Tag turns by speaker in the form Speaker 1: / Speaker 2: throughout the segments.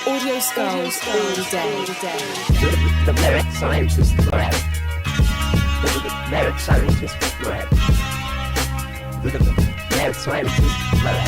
Speaker 1: Audio skulls all day.
Speaker 2: The merit scientist lab. The merit scientist lab. The merit scientist lab.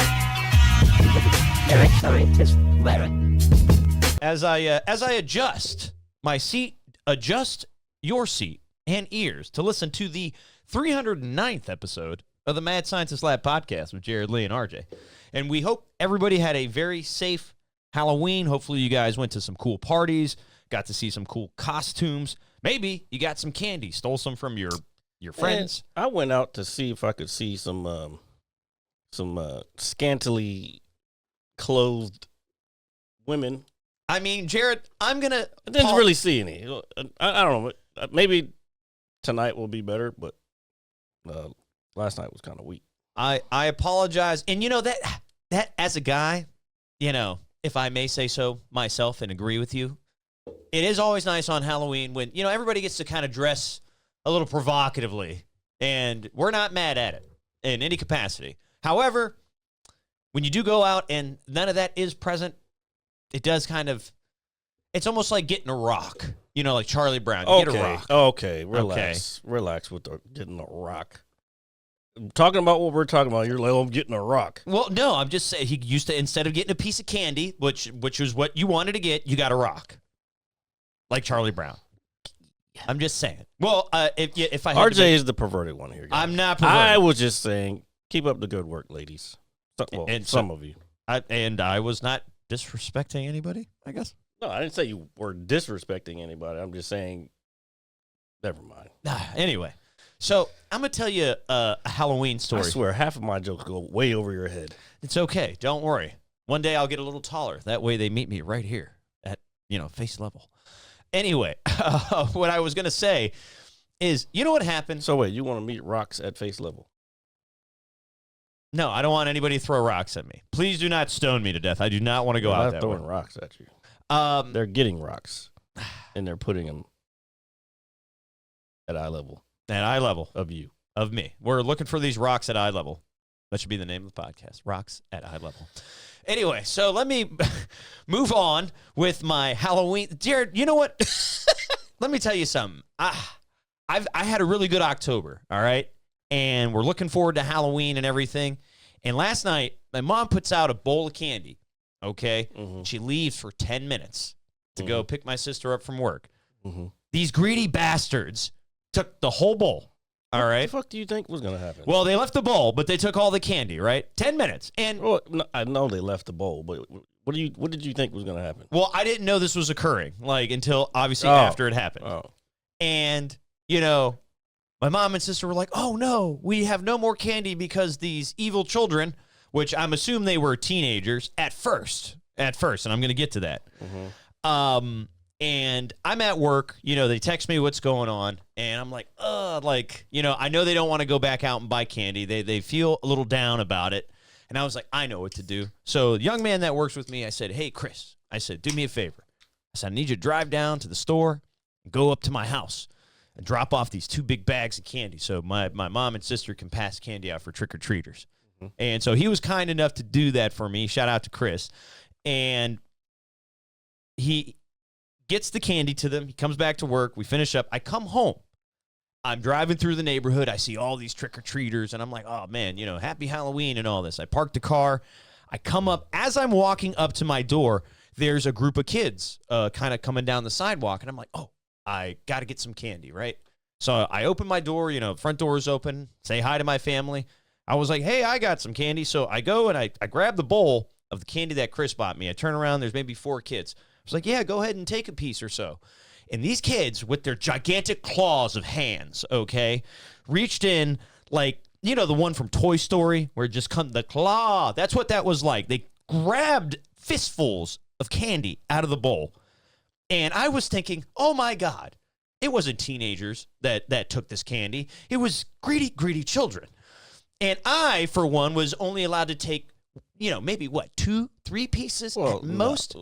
Speaker 2: The merit scientist lab.
Speaker 3: As I adjust my seat, adjust your seat and ears to listen to the 309th episode of the Mad Scientist Lab podcast with Jared Lee and RJ. And we hope everybody had a very safe Halloween. Hopefully you guys went to some cool parties, got to see some cool costumes. Maybe you got some candy, stole some from your friends.
Speaker 4: And I went out to see if I could see some scantily clothed women.
Speaker 3: I mean, Jared, I
Speaker 4: didn't really see any. I don't know. Maybe tonight will be better, but last night was kind of weak.
Speaker 3: I apologize. And you know that as a guy, you know, if I may say so myself and agree with you, it is always nice on Halloween when, you know, everybody gets to kind of dress a little provocatively, and we're not mad at it in any capacity. However, when you do go out and none of that is present, it does kind of, it's almost like getting a rock, you know, like Charlie Brown. You get a rock.
Speaker 4: Okay, relax. Okay. Relax with getting a rock. I'm talking about what we're talking about. You're like, oh, I'm getting a rock.
Speaker 3: Well, no, I'm just saying he used to, instead of getting a piece of candy, which was what you wanted to get, you got a rock. Like Charlie Brown. I'm just saying. Well, if I had
Speaker 4: RJ is the perverted one here, guys.
Speaker 3: I'm not perverted.
Speaker 4: I was just saying, keep up the good work, ladies. Some of you.
Speaker 3: I was not disrespecting anybody, I guess.
Speaker 4: No, I didn't say you were disrespecting anybody. I'm just saying, never mind.
Speaker 3: Anyway, so I'm going to tell you a Halloween story.
Speaker 4: I swear, half of my jokes go way over your head.
Speaker 3: It's okay. Don't worry. One day I'll get a little taller. That way they meet me right here at, face level. Anyway, what I was going to say is, you know what happened?
Speaker 4: So wait, you want to meet rocks at face level?
Speaker 3: No, I don't want anybody to throw rocks at me. Please do not stone me to death. I do not want to go out that way.
Speaker 4: They're throwing rocks at you. They're getting rocks, and they're putting them at eye level.
Speaker 3: At eye level.
Speaker 4: Of you.
Speaker 3: Of me. We're looking for these rocks at eye level. That should be the name of the podcast. Rocks at eye level. Anyway, so let me move on with my Halloween. Jared, you know what? Let me tell you something. I had a really good October, all right? And we're looking forward to Halloween and everything. And last night, my mom puts out a bowl of candy, okay? Mm-hmm. She leaves for 10 minutes to go pick my sister up from work. Mm-hmm. These greedy bastards took the whole bowl. All right.
Speaker 4: What the fuck do you think was going to happen?
Speaker 3: Well, they left the bowl, but they took all the candy, right? 10 minutes. And
Speaker 4: well, no, I know they left the bowl, but what did you think was going to happen?
Speaker 3: Well, I didn't know this was occurring, until obviously after it happened.
Speaker 4: Oh.
Speaker 3: And, my mom and sister were like, oh, no, we have no more candy because these evil children, which I'm assuming they were teenagers at first, and I'm going to get to that. Mm-hmm. And I'm at work, they text me what's going on, and I'm like, I know they don't want to go back out and buy candy. They feel a little down about it. And I was like, I know what to do. So the young man that works with me, I said, hey, Chris, do me a favor. I said, I need you to drive down to the store and go up to my house and drop off these 2 big bags of candy so my mom and sister can pass candy out for trick-or-treaters. Mm-hmm. And so he was kind enough to do that for me. Shout out to Chris. And he gets the candy to them. He comes back to work. We finish up. I come home. I'm driving through the neighborhood. I see all these trick-or-treaters, and I'm like, oh, man, happy Halloween and all this. I park the car. I come up. As I'm walking up to my door, there's a group of kids kind of coming down the sidewalk, and I'm like, oh, I got to get some candy, right? So I open my door. Front door is open. Say hi to my family. I was like, hey, I got some candy. So I go and I grab the bowl of the candy that Chris bought me. I turn around. There's maybe 4 kids. I was like, yeah, go ahead and take a piece or so. And these kids, with their gigantic claws of hands, okay, reached in like, the one from Toy Story where it just comes the claw. That's what that was like. They grabbed fistfuls of candy out of the bowl. And I was thinking, oh, my God, it wasn't teenagers that took this candy. It was greedy children. And I, for one, was only allowed to take, maybe, 2, 3 pieces at most?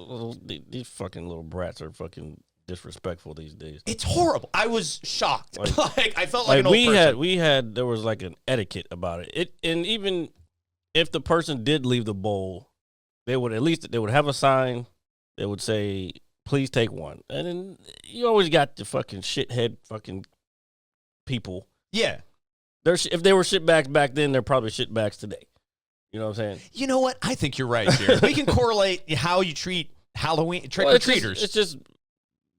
Speaker 4: These fucking little brats are fucking disrespectful these days.
Speaker 3: It's horrible. I was shocked. I felt like an old person.
Speaker 4: There was like an etiquette about it. And even if the person did leave the bowl, they would have a sign they would say, please take one. And then you always got the fucking shithead fucking people.
Speaker 3: Yeah.
Speaker 4: If they were shitbags back then, they're probably shitbags today. You know what I'm saying?
Speaker 3: You know what? I think you're right here. We can correlate how you treat Halloween trick-or-treaters.
Speaker 4: It's just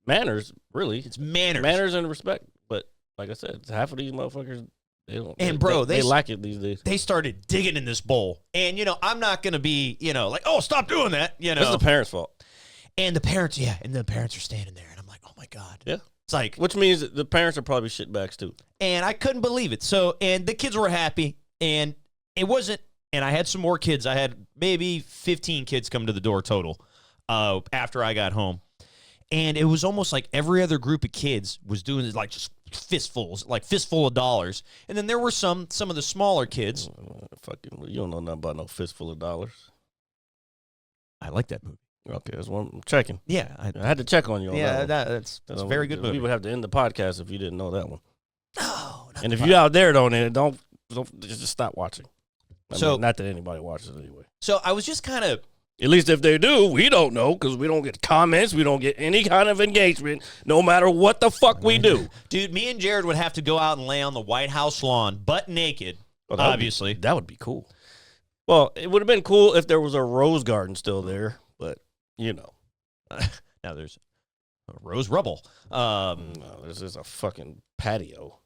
Speaker 4: manners, really.
Speaker 3: It's manners.
Speaker 4: Manners and respect. But like I said, half of these motherfuckers, they don't.
Speaker 3: And bro,
Speaker 4: they lack it these days.
Speaker 3: They started digging in this bowl. And, I'm not going to be, like, oh, stop doing that.
Speaker 4: It's the parents' fault.
Speaker 3: And the parents, and the parents are standing there. And I'm like, oh, my God.
Speaker 4: Yeah.
Speaker 3: It's like.
Speaker 4: Which means that the parents are probably shitbags, too.
Speaker 3: And I couldn't believe it. So, and the kids were happy. And it wasn't. And I had some more kids. I had maybe 15 kids come to the door total after I got home. And it was almost like every other group of kids was doing like just fistful of dollars. And then there were some of the smaller kids.
Speaker 4: You don't know nothing about no fistful of dollars.
Speaker 3: I like that movie.
Speaker 4: Okay, that's one I'm checking.
Speaker 3: Yeah.
Speaker 4: I had to check on you on that one.
Speaker 3: That's a very good movie.
Speaker 4: We would have to end the podcast if you didn't know that one.
Speaker 3: No.
Speaker 4: And if you're out there, don't just stop watching. I mean, not that anybody watches it anyway.
Speaker 3: So I was just kind of.
Speaker 4: At least if they do, we don't know because we don't get comments. We don't get any kind of engagement no matter what the fuck we do.
Speaker 3: Dude, me and Jared would have to go out and lay on the White House lawn, butt naked, obviously.
Speaker 4: That would be cool. Well, it would have been cool if there was a rose garden still there, but,
Speaker 3: now there's rose rubble.
Speaker 4: No, there's just a fucking patio.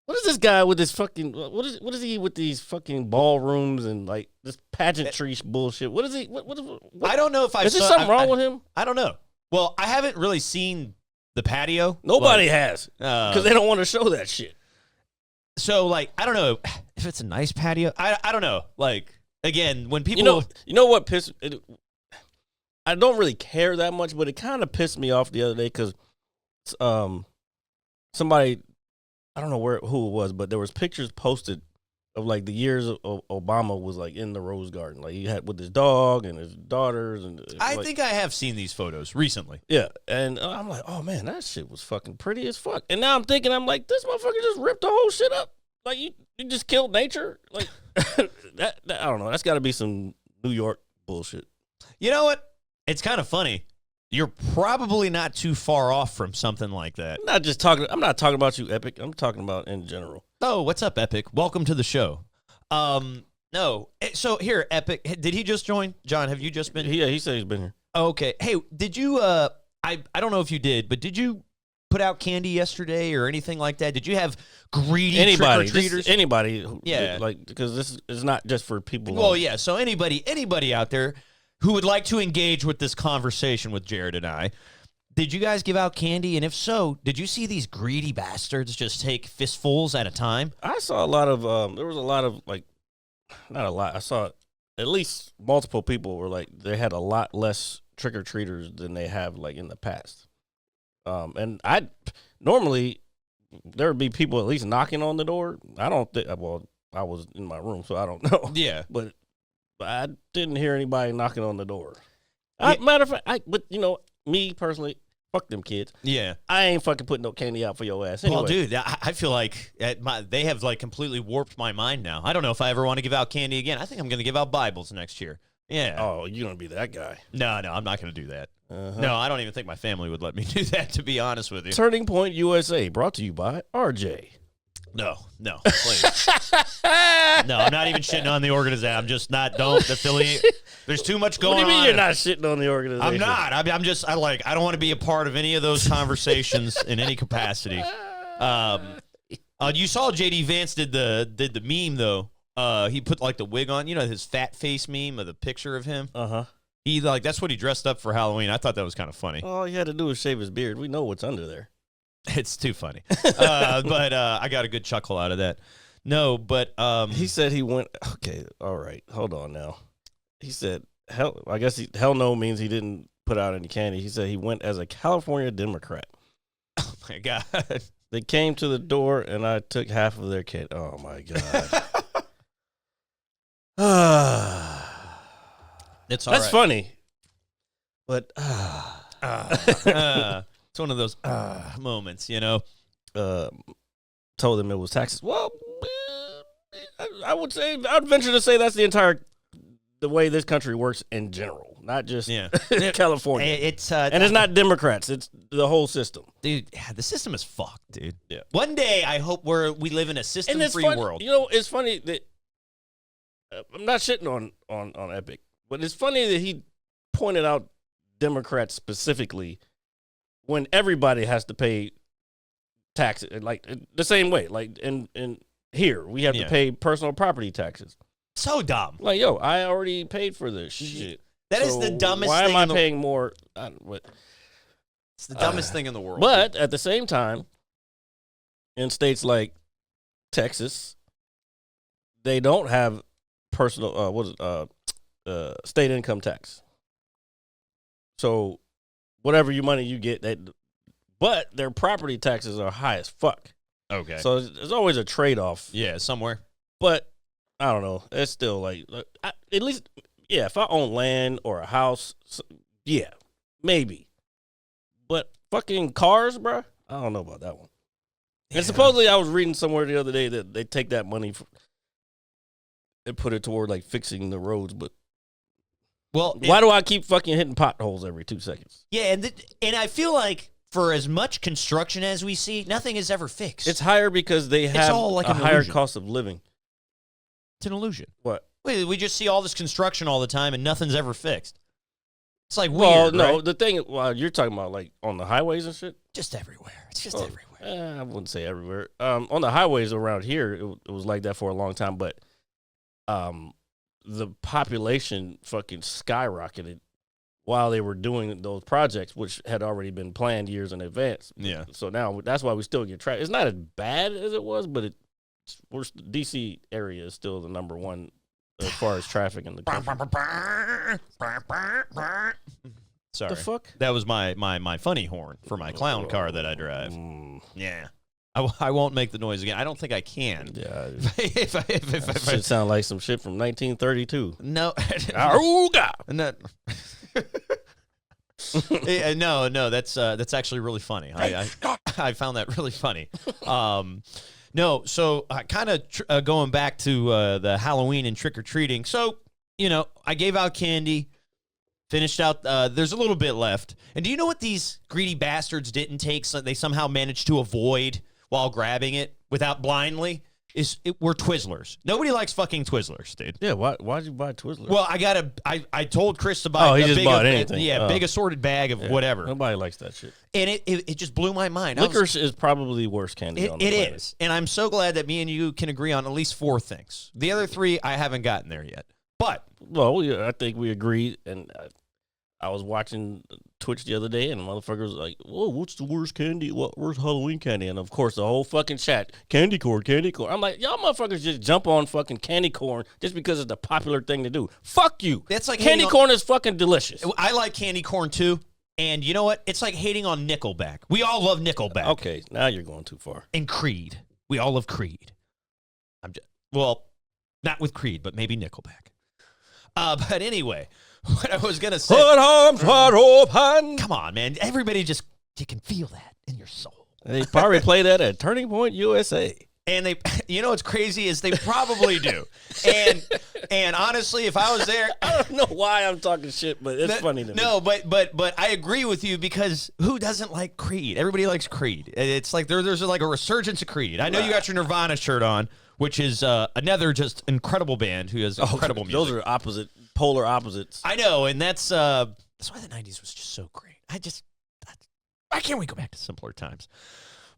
Speaker 4: What is this guy with this fucking? What is he with these fucking ballrooms and like this pageantry bullshit? What is he? What
Speaker 3: I don't know if I
Speaker 4: is there something wrong with him?
Speaker 3: I don't know. Well, I haven't really seen the patio.
Speaker 4: Nobody has because they don't want to show that shit.
Speaker 3: So like I don't know if it's a nice patio. I don't know. Like again, when people
Speaker 4: you know what pissed. I don't really care that much, but it kind of pissed me off the other day because somebody. I don't know who it was, but there was pictures posted of like the years of Obama was like in the Rose Garden, like he had with his dog and his daughters, and
Speaker 3: I think I have seen these photos recently.
Speaker 4: Yeah, and I'm like, oh man, that shit was fucking pretty as fuck. And now I'm like, this motherfucker just ripped the whole shit up. Like you just killed nature. Like that I don't know. That's got to be some New York bullshit.
Speaker 3: You know what? It's kind of funny. You're probably not too far off from something like that.
Speaker 4: I'm not talking about you, Epic. I'm talking about in general.
Speaker 3: Oh, what's up, Epic? Welcome to the show. No. So here, Epic, did he just join? John, have you just been?
Speaker 4: Yeah, he said he's been here.
Speaker 3: Okay. Hey, did you, I don't know if you did, but did you put out candy yesterday or anything like that? Did you have greedy trick-or-treaters?
Speaker 4: Anybody.
Speaker 3: Yeah.
Speaker 4: Like, because this is not just for people.
Speaker 3: Well, yeah. So anybody out there who would like to engage with this conversation with Jared and I, did you guys give out candy? And if so, did you see these greedy bastards just take fistfuls at a time?
Speaker 4: I saw a lot of, there was a lot of, like, not a lot. I saw at least multiple people were like, they had a lot less trick-or-treaters than they have, like, in the past. And normally, there would be people at least knocking on the door. I don't think, well, I was in my room, so I don't know.
Speaker 3: Yeah.
Speaker 4: But I didn't hear anybody knocking on the door. Matter of fact, but me personally, fuck them kids.
Speaker 3: Yeah,
Speaker 4: I ain't fucking putting no candy out for your ass. Anyway.
Speaker 3: Well, dude, I feel like they have like completely warped my mind now. I don't know if I ever want to give out candy again. I think I'm going to give out Bibles next year. Yeah.
Speaker 4: Oh, you're going to be that guy.
Speaker 3: No, I'm not going to do that. No, I don't even think my family would let me do that, to be honest with you.
Speaker 4: Turning Point USA, brought to you by RJ.
Speaker 3: No, please. No, I'm not even shitting on the organization. I'm just not, don't affiliate. There's too much going on.
Speaker 4: What do you mean you're not shitting on the organization?
Speaker 3: I'm not. I don't want to be a part of any of those conversations in any capacity. You saw JD Vance did the meme, though. He put like the wig on, his fat face meme of the picture of him.
Speaker 4: Uh-huh.
Speaker 3: He that's what he dressed up for Halloween. I thought that was kind of funny.
Speaker 4: All he had to do was shave his beard. We know what's under there.
Speaker 3: It's too funny. But I got a good chuckle out of that. No, but
Speaker 4: he said he went. Okay, all right. Hold on now. He said hell. I guess hell no means he didn't put out any candy. He said he went as a California Democrat.
Speaker 3: Oh my God.
Speaker 4: They came to the door and I took half of their candy. Oh my God.
Speaker 3: It's all
Speaker 4: That's
Speaker 3: right.
Speaker 4: funny. But
Speaker 3: it's one of those moments,
Speaker 4: told them it was taxes. Well, I would venture to say that's the entire the way this country works in general, not just
Speaker 3: Yeah.
Speaker 4: California.
Speaker 3: It's
Speaker 4: and it's not Democrats; it's the whole system.
Speaker 3: dude. Yeah, the system is fucked, dude.
Speaker 4: Yeah.
Speaker 3: One day, I hope we live in a system-free world.
Speaker 4: You know, it's funny that I'm not shitting on Epic, but it's funny that he pointed out Democrats specifically when everybody has to pay taxes, like the same way. Like in here, we have to pay personal property taxes.
Speaker 3: So dumb.
Speaker 4: Like, yo, I already paid for this shit.
Speaker 3: That is the dumbest
Speaker 4: why
Speaker 3: thing.
Speaker 4: Why am I paying more?
Speaker 3: It's the dumbest thing in the world.
Speaker 4: But at the same time, in states like Texas, they don't have personal state income tax. So whatever money you get, but their property taxes are high as fuck.
Speaker 3: Okay.
Speaker 4: So there's always a trade-off.
Speaker 3: Yeah, somewhere.
Speaker 4: But I don't know. It's still like at least, yeah, if I own land or a house, yeah, maybe. But fucking cars, bro, I don't know about that one. Yeah. And supposedly I was reading somewhere the other day that they take that money and put it toward like fixing the roads. But why do I keep fucking hitting potholes every 2 seconds?
Speaker 3: Yeah, and I feel like for as much construction as we see, nothing is ever fixed.
Speaker 4: It's higher because they have
Speaker 3: like
Speaker 4: a higher cost of living.
Speaker 3: It's an illusion.
Speaker 4: What?
Speaker 3: We just see all this construction all the time, and nothing's ever fixed. It's like
Speaker 4: well,
Speaker 3: weird,
Speaker 4: no,
Speaker 3: right?
Speaker 4: the thing, you're talking about like on the highways and shit?
Speaker 3: Just everywhere. It's just everywhere.
Speaker 4: I wouldn't say everywhere. On the highways around here, it was like that for a long time, but the population fucking skyrocketed while they were doing those projects, which had already been planned years in advance.
Speaker 3: Yeah.
Speaker 4: So now that's why we still get traffic. It's not as bad as it was, but DC area is still the number one as far as traffic in the country.
Speaker 3: Sorry.
Speaker 4: The fuck?
Speaker 3: That was my funny horn for my clown car that I drive. Yeah. I won't make the noise again. I don't think I can.
Speaker 4: Yeah.
Speaker 3: if I
Speaker 4: should sound like some shit from 1932.
Speaker 3: No.
Speaker 4: Aruga!
Speaker 3: No. No, that's actually really funny. I found that really funny. No, so kind of going back to the Halloween and trick-or-treating. So, I gave out candy, finished out, there's a little bit left. And do you know what these greedy bastards didn't take? So they somehow managed to avoid while grabbing it without blindly? We're Twizzlers. Nobody likes fucking Twizzlers, dude.
Speaker 4: Yeah, why'd you buy Twizzlers?
Speaker 3: Well, I told Chris to buy
Speaker 4: bought anything.
Speaker 3: big assorted bag of whatever.
Speaker 4: Nobody likes that shit.
Speaker 3: And it just blew my mind.
Speaker 4: Licorice is probably the worst candy on the planet.
Speaker 3: It is. And I'm so glad that me and you can agree on at least 4 things. The other 3, I haven't gotten there yet. But.
Speaker 4: Well, yeah, I think we agreed. And I was watching Twitch the other day, and the motherfucker was like, "Whoa, what's the worst candy? Where's Halloween candy?" And of course, the whole fucking chat, candy corn. I'm like, y'all motherfuckers just jump on fucking candy corn just because it's the popular thing to do. Fuck you.
Speaker 3: That's like
Speaker 4: candy corn is fucking delicious.
Speaker 3: I like candy corn too. And you know what? It's like hating on Nickelback. We all love Nickelback.
Speaker 4: Okay, now you're going too far.
Speaker 3: And Creed. We all love Creed. Well, not with Creed, but maybe Nickelback. But anyway, what I was going to say.
Speaker 4: Put arms wide open.
Speaker 3: Come on, man. Everybody you can feel that in your soul.
Speaker 4: They probably play that at Turning Point USA.
Speaker 3: And they, what's crazy is they probably do. And honestly, if I was there,
Speaker 4: I don't know why I'm talking shit, but it's funny to me.
Speaker 3: No, but I agree with you because who doesn't like Creed? Everybody likes Creed. It's like there's like a resurgence of Creed. I know you got your Nirvana shirt on, which is another just incredible band who has incredible music.
Speaker 4: Those are polar opposites.
Speaker 3: I know, and that's why the 90s was just so great. Why can't we go back to simpler times?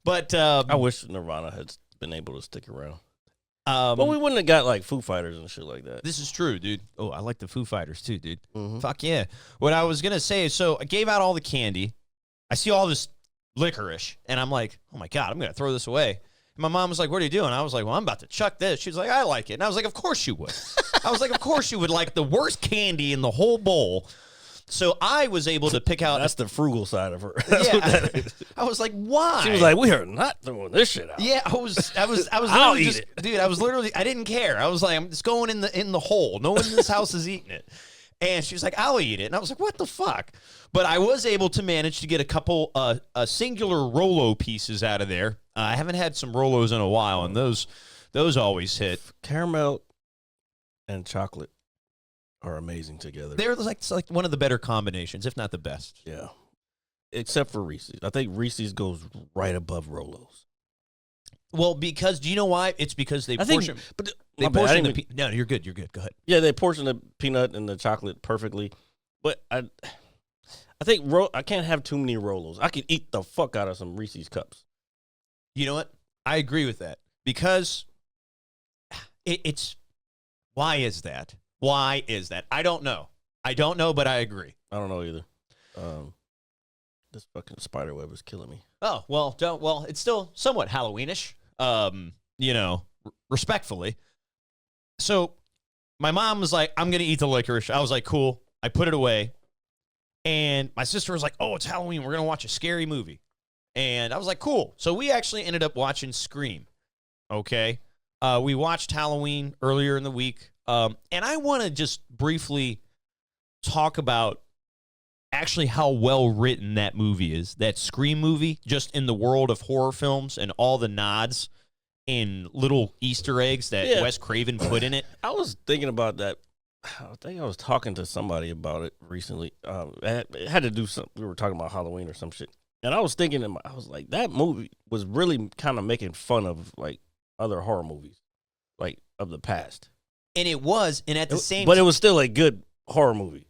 Speaker 3: But
Speaker 4: I wish Nirvana had been able to stick around. But we wouldn't have got like Foo Fighters and shit like that.
Speaker 3: This is true, dude. Oh, I like the Foo Fighters too, dude.
Speaker 4: Mm-hmm.
Speaker 3: Fuck yeah. What I was going to say is, so I gave out all the candy. I see all this licorice, and I'm like, oh my God, I'm going to throw this away. And my mom was like, what are you doing? I was like, well, I'm about to chuck this. She was like, I like it. And I was like, of course you would. I was like, of course you would like the worst candy in the whole bowl. So I was able to pick out.
Speaker 4: That's the frugal side of her.
Speaker 3: I was like, why?
Speaker 4: She was like, we are not throwing this shit out.
Speaker 3: Yeah, I was
Speaker 4: I'll
Speaker 3: literally
Speaker 4: eat it.
Speaker 3: Dude, I was literally, I didn't care. I was like, I'm just going in the hole. No one in this house is eating it. And she was like, I'll eat it. And I was like, what the fuck? But I was able to manage to get a couple singular Rolo pieces out of there. I haven't had some Rolos in a while, and those always hit.
Speaker 4: Caramel and chocolate are amazing together.
Speaker 3: They're like it's like one of the better combinations, if not the best.
Speaker 4: Yeah. Except for Reese's. I think Reese's goes right above Rolos.
Speaker 3: Well, because do you know why? It's because they
Speaker 4: I think,
Speaker 3: portion.
Speaker 4: but
Speaker 3: They
Speaker 4: my bad, I
Speaker 3: portion
Speaker 4: didn't
Speaker 3: the
Speaker 4: even-
Speaker 3: no, you're good. You're good. Go ahead.
Speaker 4: Yeah, they portion the peanut and the chocolate perfectly. But I think I can't have too many Rolos. I could eat the fuck out of some Reese's cups.
Speaker 3: You know what? I agree with that because it's why is that? Why is that? I don't know. I don't know, but I agree.
Speaker 4: I don't know either. This fucking spider web is killing me.
Speaker 3: Oh, well, it's still somewhat Halloweenish. Respectfully. So my mom was like, I'm going to eat the licorice. I was like, cool. I put it away. And my sister was like, oh, it's Halloween. We're going to watch a scary movie. And I was like, cool. So we actually ended up watching Scream. Okay. We watched Halloween earlier in the week. And I want to just briefly talk about actually how well written that movie is. That Scream movie, just in the world of horror films and all the nods and little Easter eggs that Wes Craven put in it.
Speaker 4: I was thinking about that. I think I was talking to somebody about it recently. It had to do something. We were talking about Halloween or some shit. And I was thinking, I was like, that movie was really kind of making fun of like other horror movies, like of the past.
Speaker 3: And it was, and at the same
Speaker 4: but it was still a good horror movie.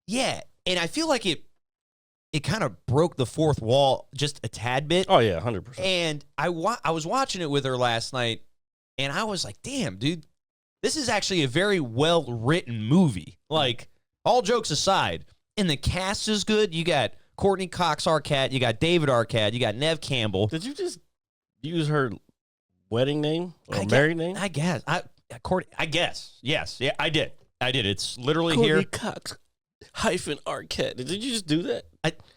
Speaker 3: Yeah, and I feel like it kind of broke the fourth wall just a tad bit.
Speaker 4: Oh yeah, 100%.
Speaker 3: And I was watching it with her last night, and I was like, damn, dude, this is actually a very well written movie. Like, all jokes aside, and the cast is good. You got Courtney Cox Arquette, you got David Arquette, you got Nev Campbell.
Speaker 4: Did you just use her wedding name or married name?
Speaker 3: I guess. I guess. Yes. Yeah, I did. It's literally
Speaker 4: Courtney
Speaker 3: here.
Speaker 4: Cox Arquette. Did you just do that?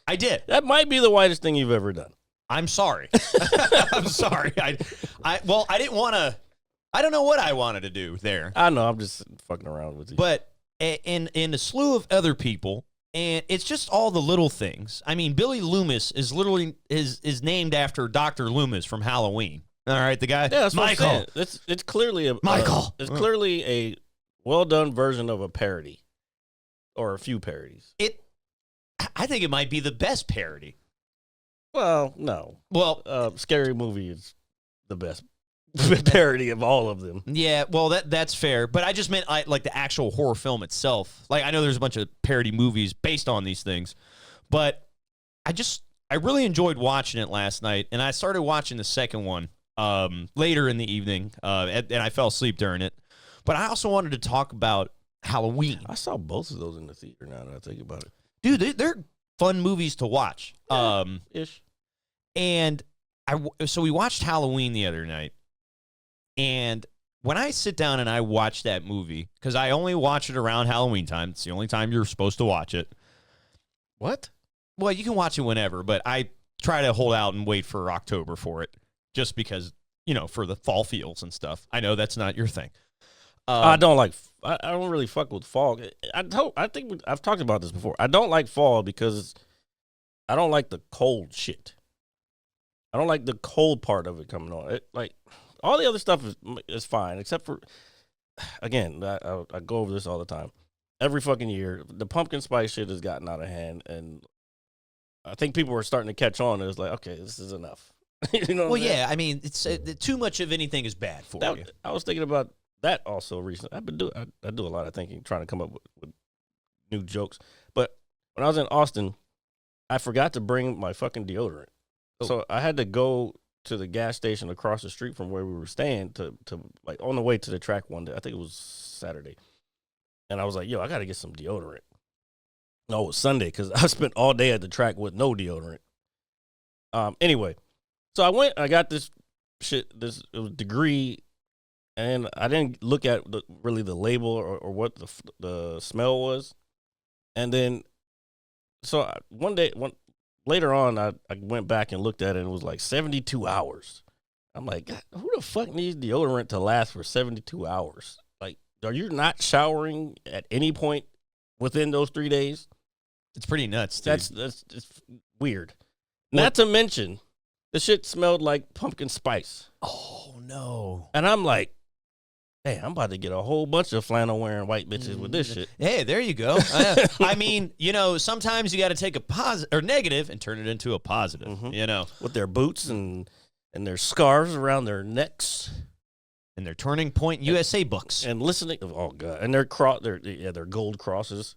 Speaker 3: I did.
Speaker 4: That might be the whitest thing you've ever done.
Speaker 3: I'm sorry. I'm sorry. I didn't want to. I don't know what I wanted to do there.
Speaker 4: I know. I'm just fucking around with you.
Speaker 3: But in a slew of other people, and it's just all the little things. I mean, Billy Loomis is literally is named after Dr. Loomis from Halloween. All right, the guy.
Speaker 4: Yeah, that's
Speaker 3: Michael.
Speaker 4: What I'm saying. It's clearly a
Speaker 3: Michael.
Speaker 4: It's clearly a well done version of a parody, or a few parodies.
Speaker 3: I think it might be the best parody.
Speaker 4: Well, no.
Speaker 3: Well,
Speaker 4: Scary Movie is the best parody of all of them.
Speaker 3: yeah. Well, that's fair. But I just meant like the actual horror film itself. Like, I know there's a bunch of parody movies based on these things, but I really enjoyed watching it last night, and I started watching the second one later in the evening, and I fell asleep during it. But I also wanted to talk about Halloween.
Speaker 4: I saw both of those in the theater now that I think about it.
Speaker 3: Dude, they're fun movies to watch.
Speaker 4: Ish.
Speaker 3: And so we watched Halloween the other night, and when I sit down and I watch that movie, because I only watch it around Halloween time, it's the only time you're supposed to watch it.
Speaker 4: What?
Speaker 3: Well, you can watch it whenever, but I try to hold out and wait for October for it, just because, for the fall feels and stuff. I know that's not your thing.
Speaker 4: I don't really fuck with fall. I think I've talked about this before. I don't like fall because I don't like the cold shit. I don't like the cold part of it coming on. Like all the other stuff is fine, except for, again, I go over this all the time. Every fucking year, the pumpkin spice shit has gotten out of hand, and I think people are starting to catch on. And it's like, okay, this is enough.
Speaker 3: Well, yeah. I mean, it's too much of anything is bad for you.
Speaker 4: I was thinking about that also recently. I do a lot of thinking, trying to come up with new jokes. But when I was in Austin, I forgot to bring my fucking deodorant.
Speaker 3: Oh.
Speaker 4: So I had to go to the gas station across the street from where we were staying to like on the way to the track one day. I think it was Saturday. And I was like, yo, I got to get some deodorant. No, it was Sunday because I spent all day at the track with no deodorant. Anyway, so I went, I got this shit, it was Degree, and I didn't look at really the label or what the smell was. And then, so later on, I went back and looked at it, and it was like 72 hours. I'm like, God, who the fuck needs deodorant to last for 72 hours? Like, are you not showering at any point within those 3 days?
Speaker 3: It's pretty nuts, dude.
Speaker 4: That's it's weird. Not to mention, the shit smelled like pumpkin spice.
Speaker 3: Oh, no.
Speaker 4: And I'm like, Hey, I'm about to get a whole bunch of flannel wearing white bitches with this shit.
Speaker 3: Hey, there you go. I mean, sometimes you got to take a positive or negative and turn it into a positive.
Speaker 4: With their boots and their scarves around their necks.
Speaker 3: And their Turning Point USA books.
Speaker 4: And listening. Oh, God. And their gold crosses.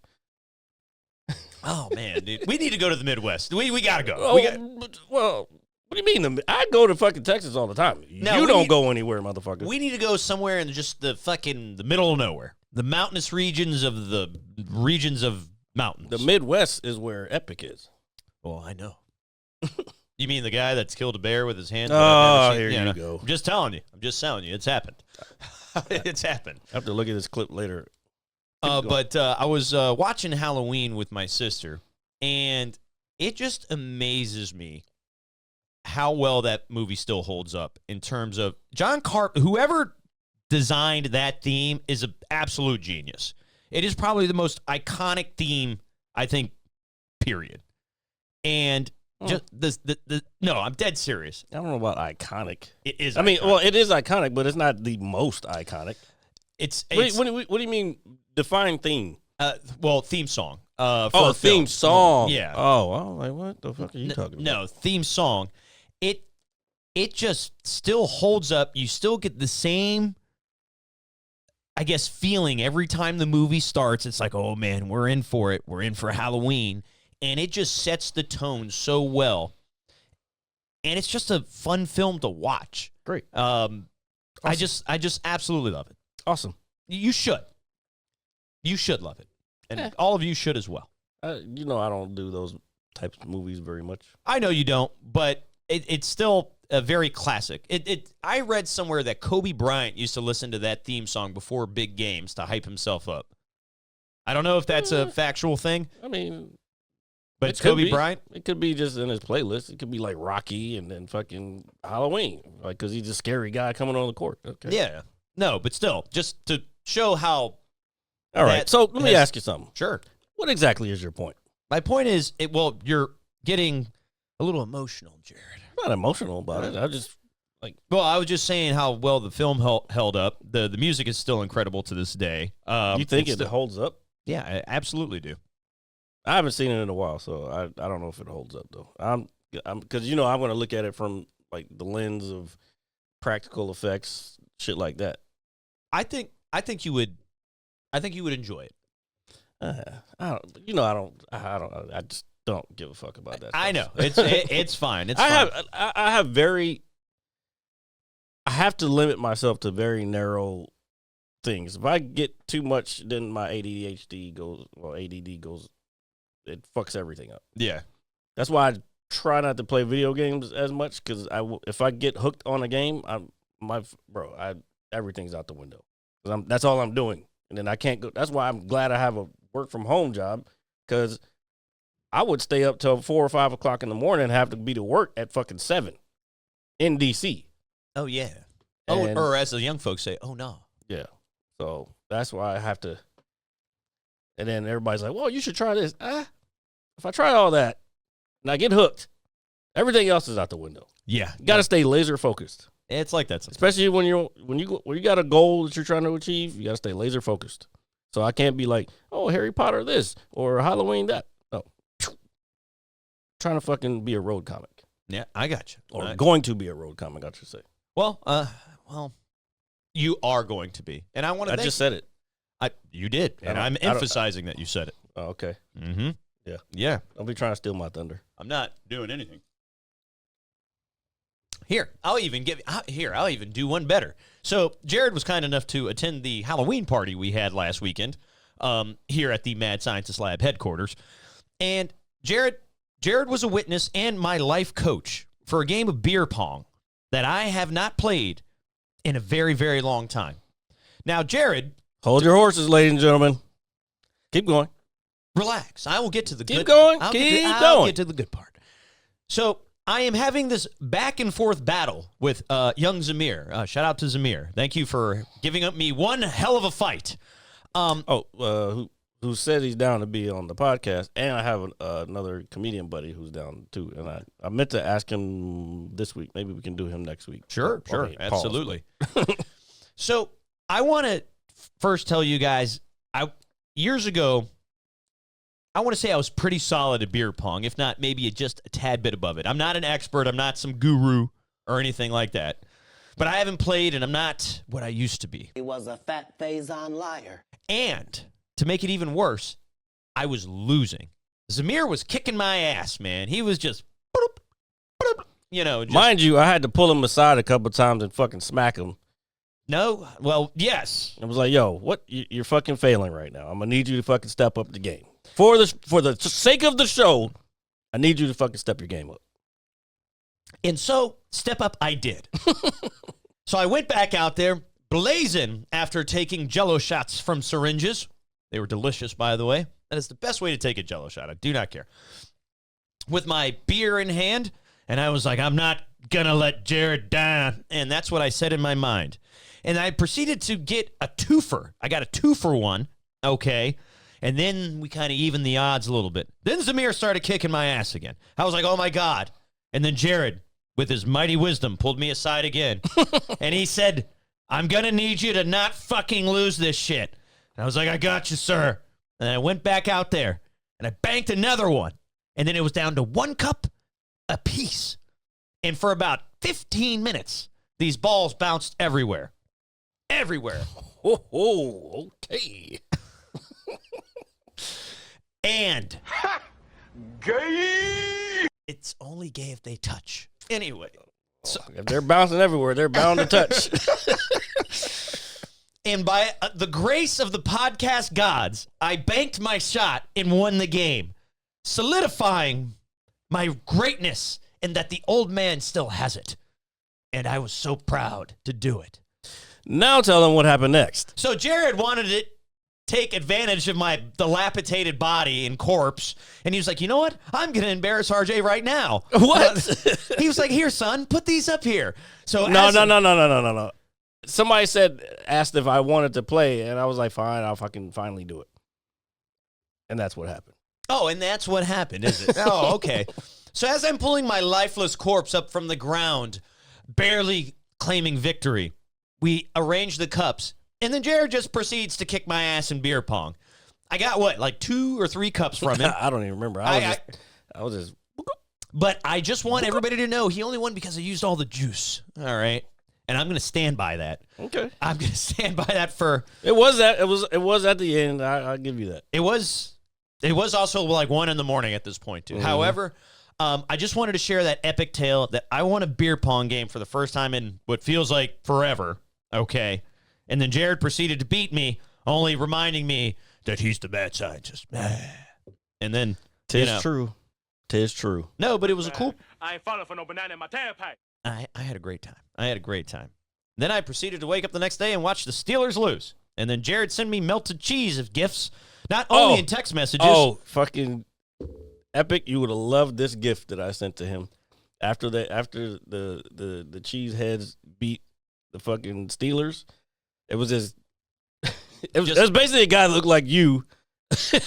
Speaker 3: Oh, man, dude. We need to go to the Midwest. We got to go.
Speaker 4: Well, what do you mean? I go to fucking Texas all the time. You don't go anywhere, motherfucker.
Speaker 3: We need to go somewhere in just the middle of nowhere. The mountainous regions of mountains.
Speaker 4: The Midwest is where Epic is.
Speaker 3: Oh, I know. You mean the guy that's killed a bear with his hand?
Speaker 4: Oh, here you go.
Speaker 3: I'm just telling you. It's happened. It's happened.
Speaker 4: I have to look at this clip later.
Speaker 3: But I was watching Halloween with my sister, and it just amazes me how well that movie still holds up in terms of John Carpenter. Whoever designed that theme is an absolute genius. It is probably the most iconic theme, I think, period. And just no, I'm dead serious.
Speaker 4: I don't know about iconic.
Speaker 3: It is.
Speaker 4: It is iconic, but it's not the most iconic. What do you mean? Define theme.
Speaker 3: Theme song.
Speaker 4: Theme song.
Speaker 3: Yeah.
Speaker 4: Oh, well, like what the fuck are you talking about?
Speaker 3: No, theme song. It just still holds up. You still get the same, I guess, feeling every time the movie starts. It's like, oh man, we're in for it. We're in for Halloween. And it just sets the tone so well. And it's just a fun film to watch.
Speaker 4: Great.
Speaker 3: Awesome. I just absolutely love it.
Speaker 4: Awesome.
Speaker 3: You should. You should love it. And all of you should as well.
Speaker 4: I don't do those types of movies very much.
Speaker 3: I know you don't, but it's still a very classic. I read somewhere that Kobe Bryant used to listen to that theme song before big games to hype himself up. I don't know if that's a factual thing.
Speaker 4: I mean,
Speaker 3: but it's Kobe Bryant.
Speaker 4: It could be just in his playlist. It could be like Rocky and then fucking Halloween, like because he's a scary guy coming on the court. Okay.
Speaker 3: Yeah. No, but still, just to show how.
Speaker 4: All right. So let me ask you something.
Speaker 3: Sure.
Speaker 4: What exactly is your point?
Speaker 3: My point is, you're getting a little emotional, Jared.
Speaker 4: I'm not emotional about it. I just
Speaker 3: I was just saying how well the film held up. The music is still incredible to this day.
Speaker 4: You think it holds up?
Speaker 3: Yeah, I absolutely do.
Speaker 4: I haven't seen it in a while, so I don't know if it holds up though. I'm because I'm going to look at it from like the lens of practical effects, shit like that.
Speaker 3: I think you would enjoy it.
Speaker 4: I just don't give a fuck about that.
Speaker 3: I know it's fine. It's
Speaker 4: I
Speaker 3: fine.
Speaker 4: I have to limit myself to very narrow things. If I get too much, then my ADD goes. It fucks everything up.
Speaker 3: Yeah,
Speaker 4: that's why I try not to play video games as much because if I get hooked on a game, everything's out the window. That's all I'm doing, and then I can't go. That's why I'm glad I have a work from home job because I would stay up till 4 or 5 o'clock in the morning and have to be to work at fucking 7 in DC.
Speaker 3: Oh yeah. Or as the young folks say, oh no.
Speaker 4: Yeah. So that's why I have to. And then everybody's like, well, you should try this. If I try all that and I get hooked, everything else is out the window.
Speaker 3: Yeah.
Speaker 4: You got to stay laser focused.
Speaker 3: It's like that sometimes.
Speaker 4: Especially when you got a goal that you're trying to achieve, you got to stay laser focused. So I can't be like, oh, Harry Potter this or Halloween that. No. Trying to fucking be a road comic.
Speaker 3: Yeah, I got you.
Speaker 4: Or going to be a road comic, I should say.
Speaker 3: Well, you are going to be. And I
Speaker 4: just said it.
Speaker 3: You did. And I'm emphasizing that you said it.
Speaker 4: Oh, okay.
Speaker 3: Mm-hmm.
Speaker 4: Yeah.
Speaker 3: Yeah.
Speaker 4: Don't be trying to steal my thunder.
Speaker 3: I'm not doing anything. I'll even do one better. So Jared was kind enough to attend the Halloween party we had last weekend here at the Mad Scientist Lab headquarters. And Jared was a witness and my life coach for a game of beer pong that I have not played in a very, very long time. Now, Jared.
Speaker 4: Hold your horses, ladies and gentlemen. Keep going.
Speaker 3: Relax. I will get to the good.
Speaker 4: Keep going.
Speaker 3: I'll get to the good part. So I am having this back and forth battle with young Zamir. Shout out to Zamir. Thank you for giving up me one hell of a fight.
Speaker 4: Who said he's down to be on the podcast, and I have another comedian buddy who's down too. And I meant to ask him this week. Maybe we can do him next week.
Speaker 3: Sure, absolutely. So I want to first tell you guys, years ago, I want to say I was pretty solid at beer pong, if not maybe just a tad bit above it. I'm not an expert. I'm not some guru or anything like that. But I haven't played, and I'm not what I used to be.
Speaker 5: He was a fat Faison liar.
Speaker 3: And to make it even worse, I was losing. Zamir was kicking my ass, man. He was just, just,
Speaker 4: mind you, I had to pull him aside a couple times and fucking smack him.
Speaker 3: No, well, yes.
Speaker 4: I was like, yo, what? You're fucking failing right now. I'm going to need you to fucking step up the game. For the sake of the show, I need you to fucking step your game up.
Speaker 3: And so, step up I did. So I went back out there, blazing after taking Jell-O shots from syringes. They were delicious, by the way. That is the best way to take a Jell-O shot. I do not care. With my beer in hand, and I was like, I'm not going to let Jared down. And that's what I said in my mind. And I proceeded to get a twofer. I got a 2-for-1, okay? And then we kind of evened the odds a little bit. Then Zamir started kicking my ass again. I was like, oh, my God. And then Jared, with his mighty wisdom, pulled me aside again. And he said, I'm going to need you to not fucking lose this shit. And I was like, I got you, sir. And I went back out there, and I banked another one. And then it was down to 1 cup apiece. And for about 15 minutes, these balls bounced everywhere. Everywhere.
Speaker 4: Oh, okay.
Speaker 3: And
Speaker 5: Gay!
Speaker 3: it's only gay if they touch. Anyway. So,
Speaker 4: if they're bouncing everywhere, they're bound to touch.
Speaker 3: And by the grace of the podcast gods, I banked my shot and won the game, solidifying my greatness and that the old man still has it. And I was so proud to do it.
Speaker 4: Now tell them what happened next.
Speaker 3: So Jared wanted to take advantage of my dilapidated body and corpse, and he was like, you know what? I'm going to embarrass RJ right now.
Speaker 4: What?
Speaker 3: He was like, here, son, put these up here. So
Speaker 4: No. Somebody asked if I wanted to play, and I was like, fine, I'll fucking finally do it. And that's what happened.
Speaker 3: Oh, and that's what happened, is it? Oh, okay. So as I'm pulling my lifeless corpse up from the ground, barely claiming victory, we arrange the cups, and then Jared just proceeds to kick my ass in beer pong. I got, like 2 or 3 cups from him.
Speaker 4: I don't even remember. I was just...
Speaker 3: But I just want everybody to know he only won because I used all the juice. All right. And I'm going to stand by that.
Speaker 4: Okay.
Speaker 3: I'm going to stand by that for...
Speaker 4: It was at the end. I'll give you that.
Speaker 3: It was also like 1 a.m. at this point, too. Mm-hmm. However, I just wanted to share that epic tale that I won a beer pong game for the first time in what feels like forever. Okay. And then Jared proceeded to beat me, only reminding me that he's the mad scientist. And then,
Speaker 4: Tis true.
Speaker 3: No, but it was a cool...
Speaker 6: I ain't falling for no banana in my tailpipe.
Speaker 3: I had a great time. Then I proceeded to wake up the next day and watch the Steelers lose. And then Jared sent me melted cheese of gifts, not only in text messages.
Speaker 4: Oh, fucking epic. You would have loved this gift that I sent to him. After the cheese heads beat the fucking Steelers, it was this... It was basically a guy that looked like you